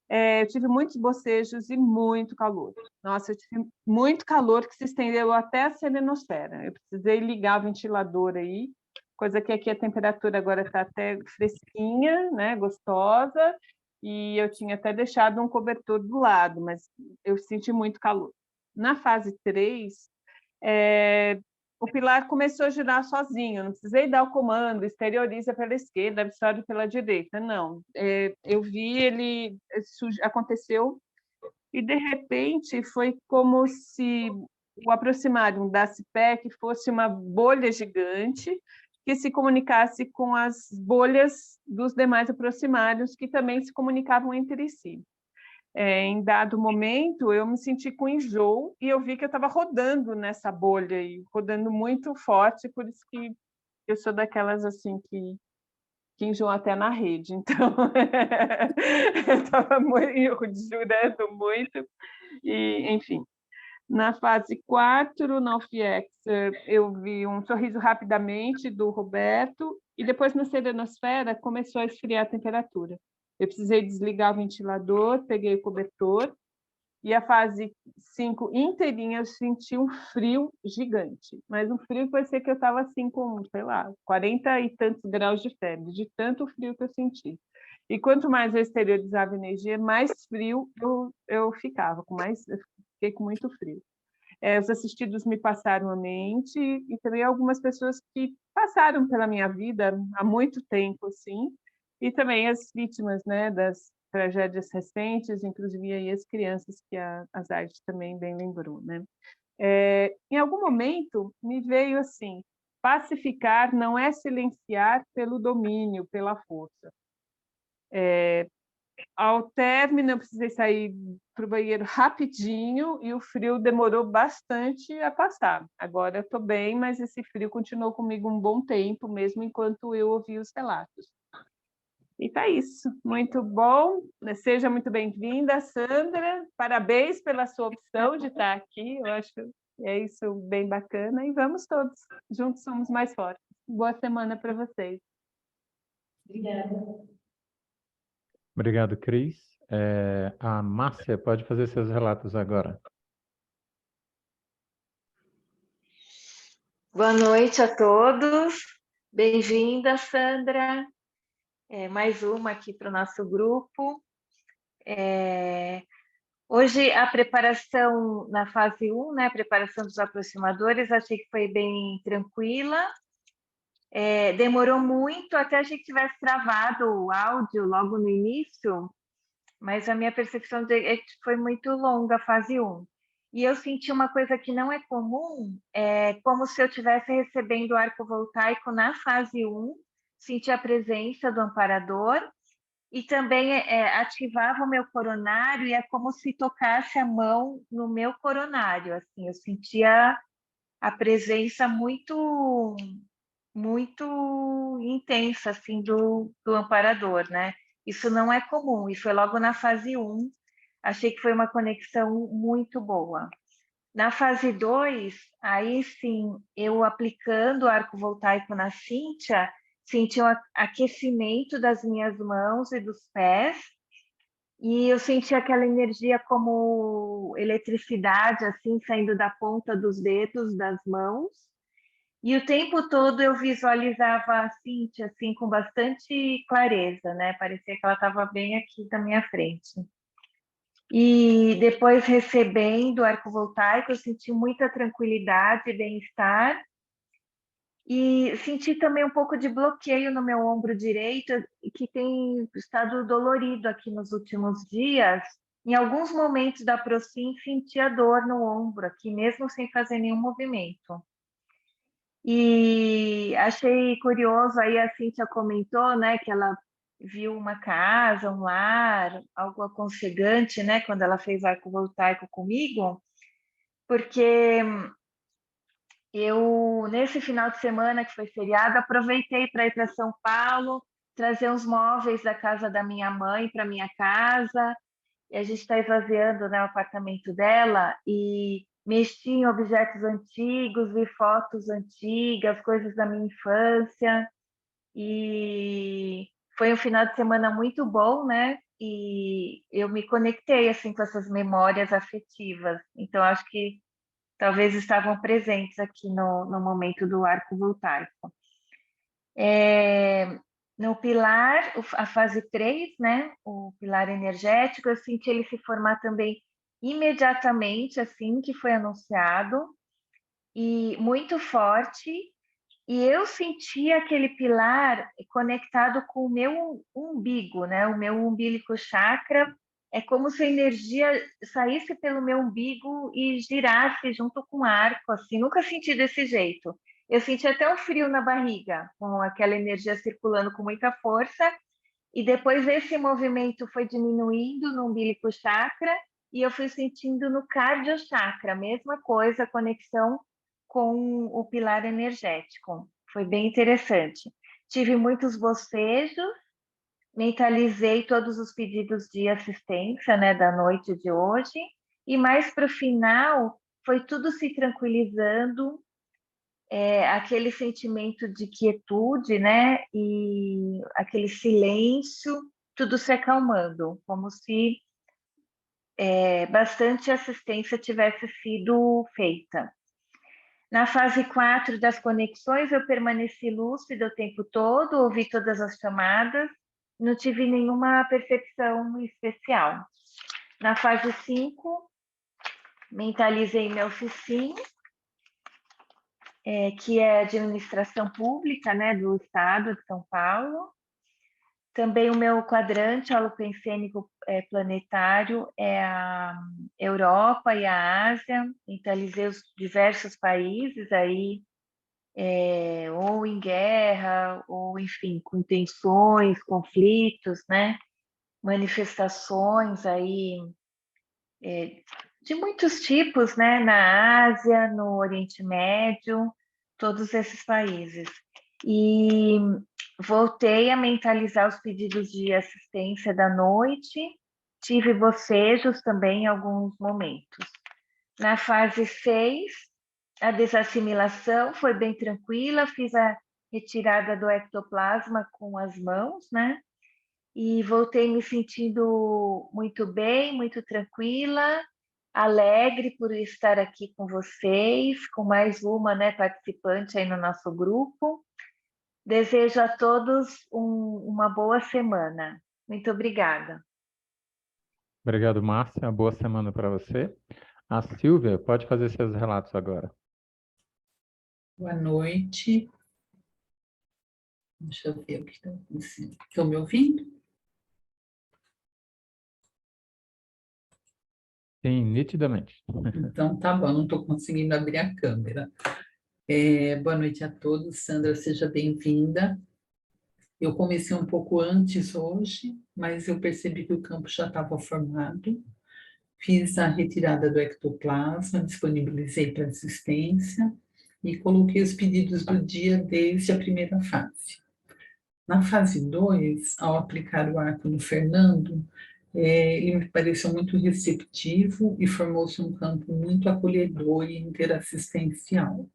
Eu tive muitos bocejos e muito calor. Nossa, eu tive muito calor que se estendeu até a selenosfera. Eu precisei ligar o ventilador aí, coisa que aqui a temperatura agora está até fresquinha, né, gostosa, e eu tinha até deixado um cobertor do lado, mas eu senti muito calor. Na fase 3, o pilar começou a girar sozinho, não precisei dar o comando, exterioriza pela esquerda, absorve pela direita, não. Eu vi ele, aconteceu, e de repente foi como se o aproximário da CIPEC fosse uma bolha gigante que se comunicasse com as bolhas dos demais aproximários que também se comunicavam entre si. Em dado momento, eu me senti com enjoo e eu vi que eu estava rodando nessa bolha, e rodando muito forte, por isso que eu sou daquelas assim que enjoam até na rede. Então, eu estava jurando muito, e, enfim. Na fase 4, na UFIEX, eu vi um sorriso rapidamente do Roberto, e depois na serenosfera começou a esfriar a temperatura. Eu precisei desligar o ventilador, peguei o cobertor, e a fase 5 inteirinha eu senti um frio gigante, mas um frio que parecia que eu estava assim com, sei lá, 40 e tantos graus de febre, de tanto frio que eu senti. E quanto mais eu exteriorizava energia, mais frio eu ficava, eu fiquei com muito frio. Os assistidos me passaram à mente, e também algumas pessoas que passaram pela minha vida há muito tempo, assim, e também as vítimas, né, das tragédias recentes, inclusive aí as crianças, que a Zaide também bem lembrou, né? Em algum momento me veio assim: pacificar não é silenciar pelo domínio, pela força. Ao término, eu precisei sair para o banheiro rapidinho e o frio demorou bastante a passar. Agora eu estou bem, mas esse frio continuou comigo um bom tempo, mesmo enquanto eu ouvi os relatos. E tá isso. Muito bom. Seja muito bem-vinda, Sandra. Parabéns pela sua opção de estar aqui. Eu acho que é isso bem bacana. E vamos todos. Juntos somos mais fortes. Boa semana para vocês. Obrigada. Obrigado, Cris. A Márcia pode fazer seus relatos agora. Boa noite a todos. Bem-vinda, Sandra. Mais uma aqui para o nosso grupo. Hoje a preparação na fase 1, né, a preparação dos aproximadores, achei que foi bem tranquila. Demorou muito, até a gente tivesse travado o áudio logo no início, mas a minha percepção é que foi muito longa a fase 1. E eu senti uma coisa que não é comum, como se eu estivesse recebendo o arco voltaico na fase 1, senti a presença do amparador, e também ativava o meu coronário, e é como se tocasse a mão no meu coronário, assim, eu sentia a presença muito, muito intensa, assim, do amparador, né? Isso não é comum, e foi logo na fase 1, achei que foi uma conexão muito boa. Na fase 2, aí sim, eu aplicando o arco voltaico na Cíntia, senti um aquecimento das minhas mãos e dos pés, e eu senti aquela energia como eletricidade, assim, saindo da ponta dos dedos, das mãos. E o tempo todo eu visualizava a Cíntia, assim, com bastante clareza, né? Parecia que ela estava bem aqui na minha frente. E depois, recebendo o arco voltaico, eu senti muita tranquilidade e bem-estar. E senti também um pouco de bloqueio no meu ombro direito, que tem estado dolorido aqui nos últimos dias. Em alguns momentos da Procim, senti a dor no ombro aqui, mesmo sem fazer nenhum movimento. E achei curioso, aí a Cíntia comentou, né, que ela viu uma casa, um lar, algo aconchegante, né, quando ela fez arco voltaico comigo, porque eu, nesse final de semana que foi feriado, aproveitei para ir para São Paulo, trazer uns móveis da casa da minha mãe para minha casa, e a gente está esvaziando, né, o apartamento dela, e mexi em objetos antigos, vi fotos antigas, coisas da minha infância, e foi um final de semana muito bom, né? E eu me conectei assim com essas memórias afetivas. Então acho que talvez estavam presentes aqui no momento do arco voltaico. No pilar, a fase 3, né, o pilar energético, eu senti ele se formar também imediatamente, assim que foi anunciado, e muito forte, e eu senti aquele pilar conectado com o meu umbigo, né, o meu umbilical chakra, é como se a energia saísse pelo meu umbigo e girasse junto com o arco, assim, nunca senti desse jeito. Eu senti até um frio na barriga, com aquela energia circulando com muita força, e depois esse movimento foi diminuindo no umbilical chakra, e eu fui sentindo no cardio chakra, mesma coisa, conexão com o pilar energético. Foi bem interessante. Tive muitos bocejos, mentalizei todos os pedidos de assistência, né, da noite de hoje, e mais para o final foi tudo se tranquilizando, aquele sentimento de quietude, né, e aquele silêncio, tudo se acalmando, como se bastante assistência tivesse sido feita. Na fase 4 das conexões, eu permaneci lúcida o tempo todo, ouvi todas as chamadas, não tive nenhuma percepção especial. Na fase 5, mentalizei meu FICIM, que é administração pública, né, do estado de São Paulo. Também o meu quadrante holopensênico planetário é a Europa e a Ásia. Mentalizei os diversos países aí, ou em guerra, ou enfim, com tensões, conflitos, né? Manifestações aí de muitos tipos, né? Na Ásia, no Oriente Médio, todos esses países. E voltei a mentalizar os pedidos de assistência da noite, tive bocejos também em alguns momentos. Na fase 6, a desassimilação foi bem tranquila, fiz a retirada do ectoplasma com as mãos, né? E voltei me sentindo muito bem, muito tranquila, alegre por estar aqui com vocês, com mais uma, né, participante aí no nosso grupo. Desejo a todos uma boa semana. Muito obrigada. Obrigado, Márcia. Boa semana para você. A Silvia, pode fazer seus relatos agora. Boa noite. Deixa eu ver o que está acontecendo. Estão me ouvindo? Sim, nitidamente. Então, tá bom, não estou conseguindo abrir a câmera. Boa noite a todos. Sandra, seja bem-vinda. Eu comecei um pouco antes hoje, mas eu percebi que o campo já estava formado. Fiz a retirada do ectoplasma, disponibilizei para assistência e coloquei os pedidos do dia desde a primeira fase. Na fase 2, ao aplicar o arco no Fernando, Ele me pareceu muito receptivo e formou-se um campo muito acolhedor e interassistencial.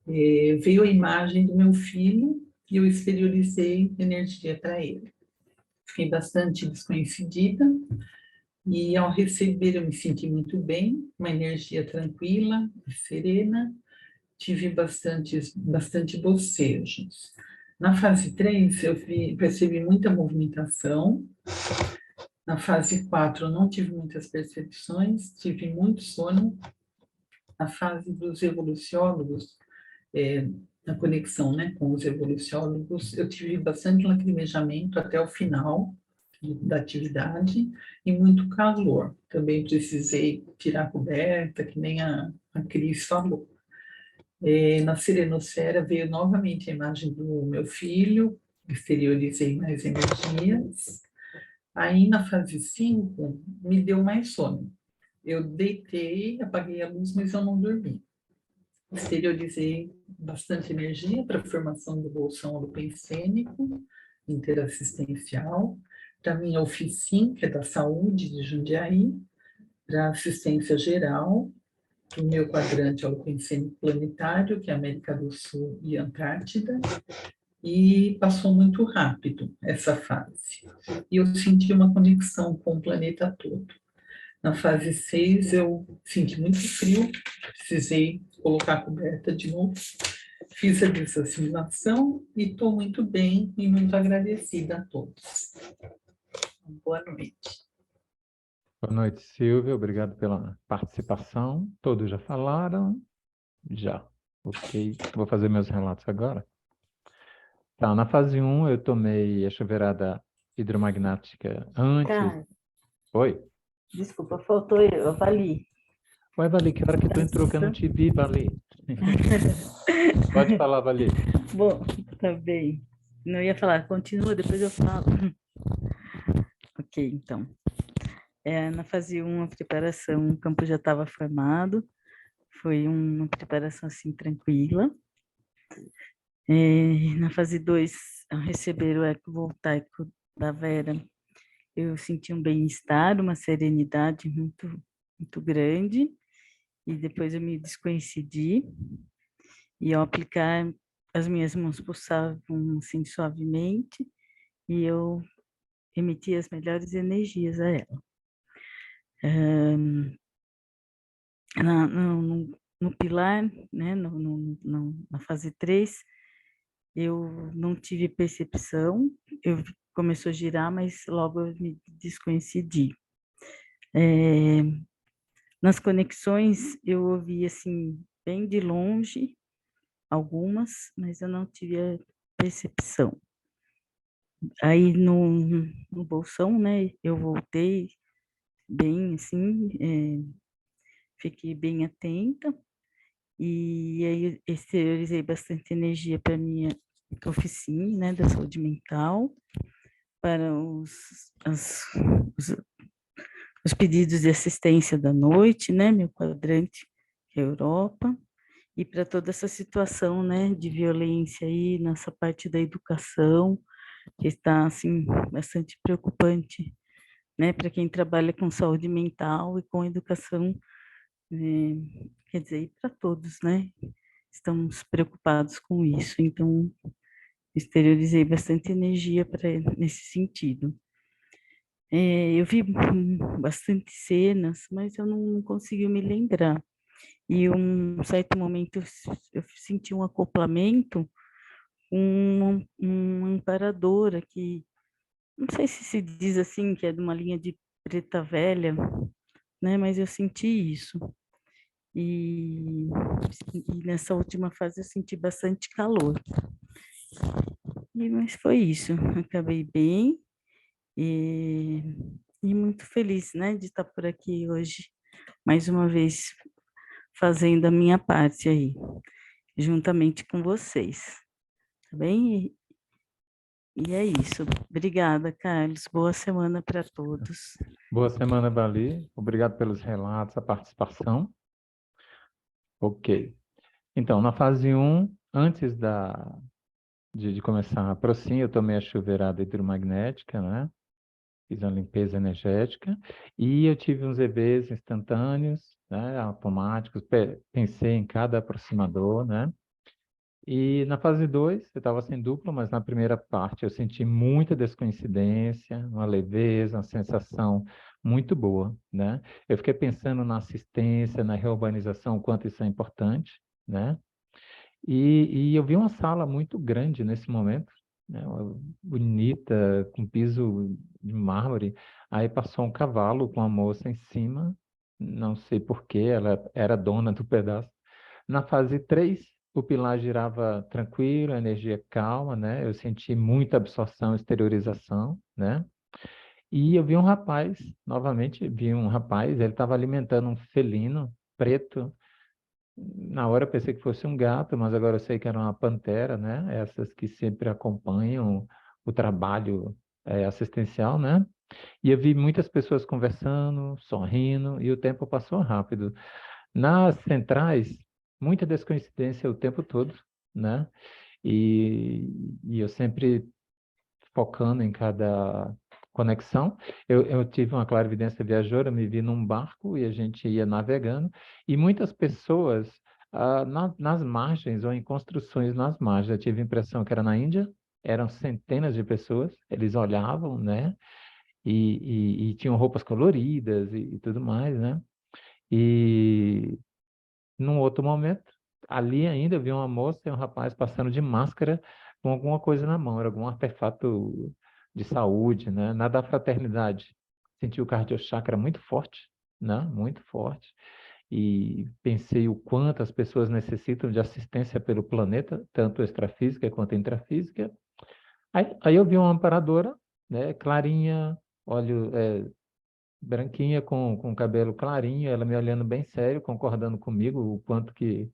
Veio a imagem do meu filho e eu exteriorizei energia para ele. Fiquei bastante desconhecida e, ao receber, eu me senti muito bem, uma energia tranquila e serena. Tive bastante bocejos. Na fase 3, eu percebi muita movimentação. Na fase 4, eu não tive muitas percepções, tive muito sono. Na fase dos evoluciólogos, na conexão, né, com os evoluciólogos, eu tive bastante lacrimejamento até o final da atividade e muito calor. Também precisei tirar a coberta, que nem a Cris falou. Na serenosfera veio novamente a imagem do meu filho, exteriorizei mais energias. Aí, na fase 5, me deu mais sono. Eu deitei, apaguei a luz, mas eu não dormi. Exteriorizei bastante energia para a formação do bolsão holopensênico, interassistencial, para a minha oficina, que é da saúde de Jundiaí, para assistência geral, o meu quadrante holopensênico planetário, que é América do Sul e Antártida, e passou muito rápido essa fase. E eu senti uma conexão com o planeta todo. Na fase 6, eu senti muito frio, precisei colocar a coberta de novo, fiz a desassimilação e estou muito bem e muito agradecida a todos. Boa noite. Boa noite, Silvia. Obrigado pela participação. Todos já falaram? Já. Ok. Vou fazer meus relatos agora. Tá, na fase 1, eu tomei a chuveirada hidromagnética antes. Cara, Oi? desculpa, faltou eu, Vali. Oi, Vali, que hora que tu entrou que eu não te vi, Vali? Pode falar, Vali. Bom, tá bem. Não ia falar, continua, depois eu falo. Ok, então. Na fase 1, a preparação, o campo já estava formado. Foi uma preparação, assim, tranquila. Na fase 2, ao receber o eco voltaico da Vera, eu senti um bem-estar, uma serenidade muito, muito grande. E depois eu me descoincidi. E ao aplicar, as minhas mãos pulsavam assim suavemente e eu emitia as melhores energias a ela. No pilar, né, na fase 3, eu não tive percepção, começou a girar, mas logo eu me descoincidi. Nas conexões, eu ouvi assim, bem de longe, algumas, mas eu não tive a percepção. Aí no bolsão, né, eu voltei bem assim, fiquei bem atenta e aí exteriorizei bastante energia para minha oficina, né, da saúde mental, para os pedidos de assistência da noite, né, meu quadrante Europa, e para toda essa situação, né, de violência aí nessa parte da educação, que está, assim, bastante preocupante, né, para quem trabalha com saúde mental e com educação, quer dizer, e para todos, né, estamos preocupados com isso, então, exteriorizei bastante energia nesse sentido. Eu vi bastante cenas, mas eu não consegui me lembrar. E um certo momento eu senti um acoplamento, uma amparadora que, não sei se diz assim, que é de uma linha de preta velha, né? Mas eu senti isso. E nessa última fase eu senti bastante calor. Mas foi isso, acabei bem e muito feliz, né, de estar por aqui hoje, mais uma vez, fazendo a minha parte aí, juntamente com vocês, tá bem? E é isso. Obrigada, Carlos. Boa semana para todos. Boa semana, Vali. Obrigado pelos relatos, a participação. Ok. Então, na fase 1, antes de começar a Procin, eu tomei a chuveirada hidromagnética, né? fiz uma limpeza energética, e eu tive uns EVs instantâneos, né, automáticos, pensei em cada aproximador, né? E na fase 2, eu estava sem duplo, mas na primeira parte eu senti muita descoincidência, uma leveza, uma sensação muito boa, né? Eu fiquei pensando na assistência, na reurbanização, o quanto isso é importante, né? E eu vi uma sala muito grande nesse momento, né? Bonita, com piso de mármore. Aí passou um cavalo com a moça em cima, não sei por quê, ela era dona do pedaço. Na fase 3, o pilar girava tranquilo, a energia calma, né? Eu senti muita absorção, exteriorização, né? E eu vi um rapaz, novamente, vi um rapaz, ele estava alimentando um felino preto. Na hora eu pensei que fosse um gato, mas agora eu sei que era uma pantera, né? Essas que sempre acompanham o trabalho assistencial, né? E eu vi muitas pessoas conversando, sorrindo, e o tempo passou rápido. Nas centrais, muita descoincidência o tempo todo, né? E eu sempre focando em cada conexão. Eu tive uma clarividência viajoura, me vi num barco e a gente ia navegando, e muitas pessoas nas margens ou em construções nas margens. Eu tive a impressão que era na Índia, eram centenas de pessoas, eles olhavam, né? E tinham roupas coloridas e tudo mais, né? E num outro momento, ali ainda eu vi uma moça e um rapaz passando de máscara com alguma coisa na mão, era algum artefato de saúde, né? Na da fraternidade, senti o cardiochakra muito forte, né? Muito forte. E pensei o quanto as pessoas necessitam de assistência pelo planeta, tanto extrafísica quanto intrafísica. Aí eu vi uma amparadora, né? Clarinha, olho, branquinha com cabelo clarinho, ela me olhando bem sério, concordando comigo, o quanto que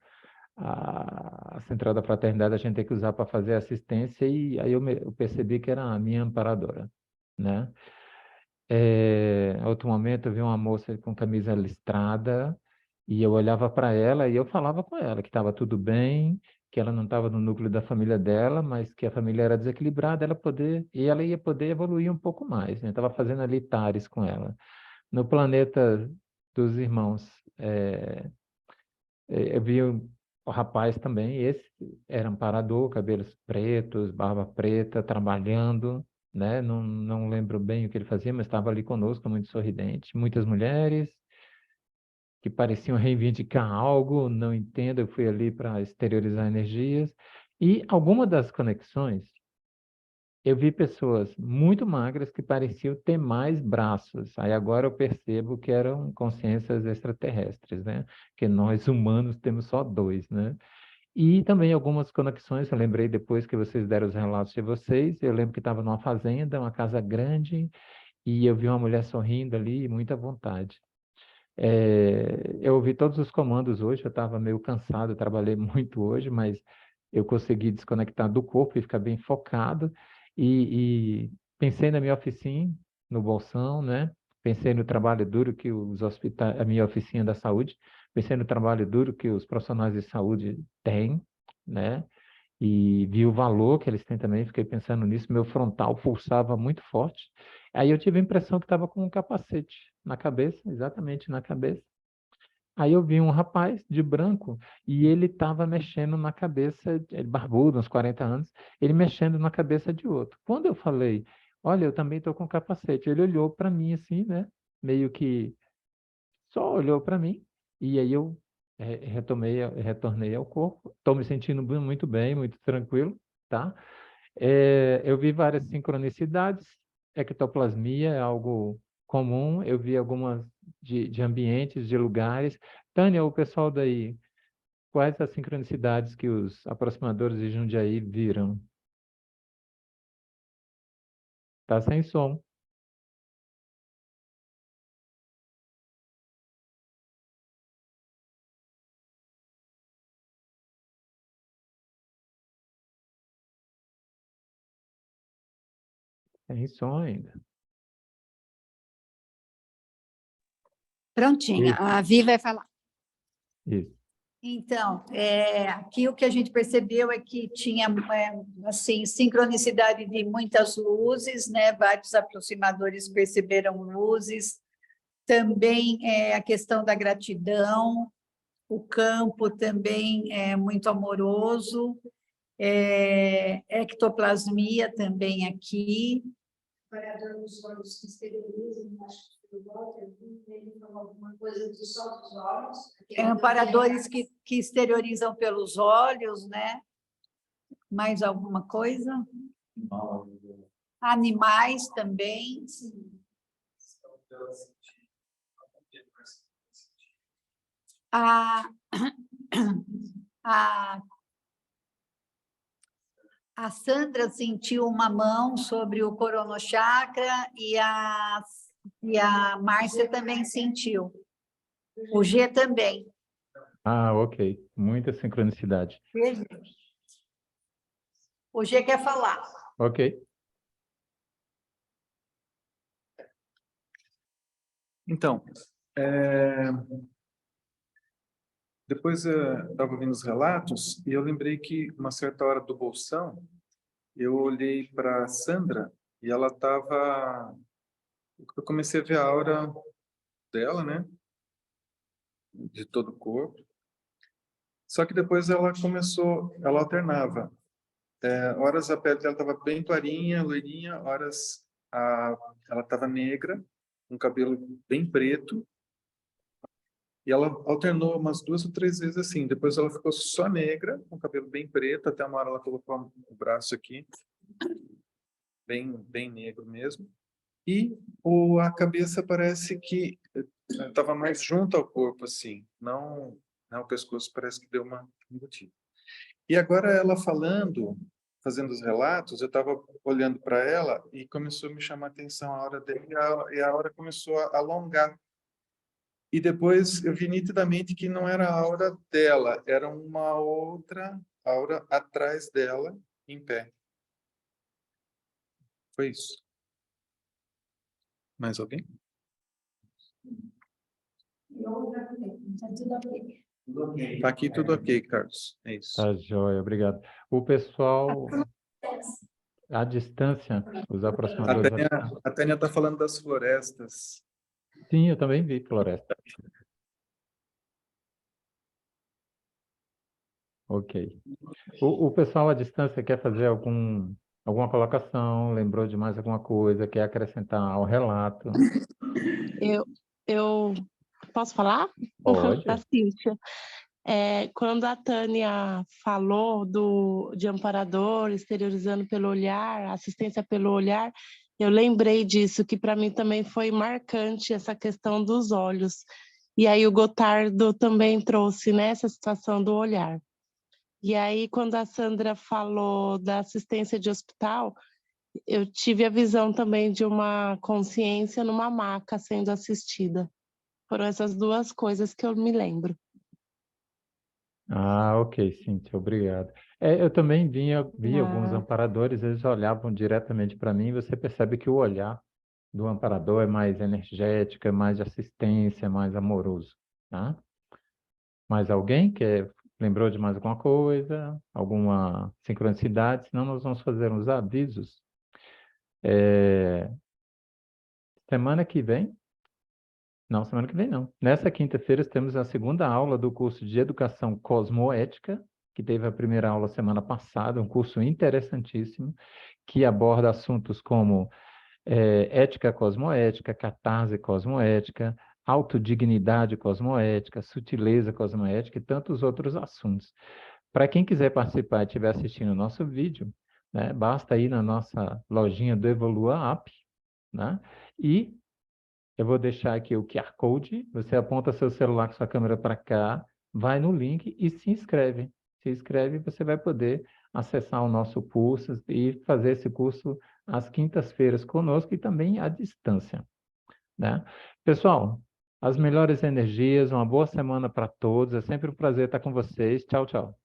a central da fraternidade a gente tem que usar para fazer assistência, e aí eu percebi que era a minha amparadora, né? Em outro momento eu vi uma moça com camisa listrada, e eu olhava para ela e eu falava com ela que estava tudo bem, que ela não estava no núcleo da família dela, mas que a família era desequilibrada, ela ia poder evoluir um pouco mais, né? Estava fazendo ali tares com ela. No planeta dos irmãos, eu vi o rapaz também, esse era amparador, cabelos pretos, barba preta, trabalhando, né? Não lembro bem o que ele fazia, mas estava ali conosco, muito sorridente. Muitas mulheres que pareciam reivindicar algo, não entendo, eu fui ali para exteriorizar energias. E alguma das conexões, eu vi pessoas muito magras que pareciam ter mais braços. Aí agora eu percebo que eram consciências extraterrestres, né? Que nós humanos temos só dois, né? E também algumas conexões, eu lembrei depois que vocês deram os relatos de vocês, eu lembro que estava numa fazenda, uma casa grande, e eu vi uma mulher sorrindo ali, muita vontade. Eu ouvi todos os comandos hoje, eu estava meio cansado, eu trabalhei muito hoje, mas eu consegui desconectar do corpo e ficar bem focado. E pensei na minha oficina, no bolsão, né? Pensei no trabalho duro que os hospitais, a minha oficina da saúde, pensei no trabalho duro que os profissionais de saúde têm, né? E vi o valor que eles têm também, fiquei pensando nisso, meu frontal pulsava muito forte. Aí eu tive a impressão que estava com um capacete na cabeça, exatamente na cabeça. Aí eu vi um rapaz de branco e ele estava mexendo na cabeça, ele barbudo, uns 40 anos, ele mexendo na cabeça de outro. Quando eu falei, olha, eu também estou com capacete, ele olhou para mim assim, né? Meio que só olhou para mim, e aí eu retornei ao corpo. Estou me sentindo muito bem, muito tranquilo, tá? Eu vi várias sincronicidades, ectoplasmia é algo comum, eu vi algumas de ambientes, de lugares. Tânia, o pessoal daí, quais as sincronicidades que os aproximadores de Jundiaí viram? Tá sem som. Sem som ainda. Prontinha, Isso. a Vi vai falar. Isso. Então, aqui o que a gente percebeu é que tinha assim, sincronicidade de muitas luzes, né? Vários aproximadores perceberam luzes, também a questão da gratidão, o campo também é muito amoroso, ectoplasmia também aqui. Parador dos olhos que esterilizam, acho que o Walter ele falou alguma coisa de só dos olhos. Amparadores que exteriorizam pelos olhos, né? Mais alguma coisa? Animais também. A Sandra sentiu uma mão sobre o coronochakra e a Márcia também sentiu. O G também. Ah, ok. Muita sincronicidade. O G quer falar. Ok. Então, depois eu estava ouvindo os relatos e eu lembrei que uma certa hora do bolsão eu olhei para a Sandra e ela estava... Eu comecei a ver a aura dela, né? De todo o corpo. Só que depois ela alternava. Horas a pele dela estava bem clarinha, loirinha, horas ela estava negra, com cabelo bem preto. E ela alternou umas 2 ou 3 vezes assim. Depois ela ficou só negra, com cabelo bem preto. Até uma hora ela colocou o braço aqui, bem negro mesmo. E a cabeça parece que estava mais junto ao corpo, assim. Não o pescoço parece que deu uma embutida. E agora ela falando, fazendo os relatos, eu estava olhando para ela e começou a me chamar a atenção a aura dele e a aura começou a alongar. E depois eu vi nitidamente que não era a aura dela, era uma outra aura atrás dela, em pé. Foi isso. Mais alguém? Está aqui tudo ok, Carlos. É isso. Tá joia, obrigado. O pessoal, à distância, os aproximadores... A Tânia está falando das florestas. Sim, eu também vi floresta. Ok. O pessoal à distância quer fazer alguma colocação, lembrou de mais alguma coisa, quer acrescentar ao relato? Eu posso falar? Pode. A Cíntia. Quando a Tânia falou de amparador, exteriorizando pelo olhar, assistência pelo olhar, eu lembrei disso, que para mim também foi marcante essa questão dos olhos. E aí o Gotardo também trouxe, né, essa situação do olhar. E aí, quando a Sandra falou da assistência de hospital, eu tive a visão também de uma consciência numa maca sendo assistida. Foram essas 2 coisas que eu me lembro. Ah, ok, Cíntia, obrigado. Eu também vi alguns amparadores, eles olhavam diretamente para mim, e você percebe que o olhar do amparador é mais energético, é mais de assistência, é mais amoroso, tá? Mais alguém que lembrou de mais alguma coisa, alguma sincronicidade? Senão nós vamos fazer uns avisos. Semana que vem não. Nessa quinta-feira temos a segunda aula do curso de Educação Cosmoética, que teve a primeira aula semana passada, um curso interessantíssimo, que aborda assuntos como ética cosmoética, catarse cosmoética, autodignidade cosmoética, sutileza cosmoética e tantos outros assuntos. Para quem quiser participar e estiver assistindo o nosso vídeo, né, basta ir na nossa lojinha do Evolua App, né, e eu vou deixar aqui o QR Code, você aponta seu celular com sua câmera para cá, vai no link e se inscreve. Se inscreve e você vai poder acessar o nosso curso e fazer esse curso às quintas-feiras conosco e também à distância, né? Pessoal, as melhores energias, uma boa semana para todos, é sempre um prazer estar com vocês. Tchau, tchau.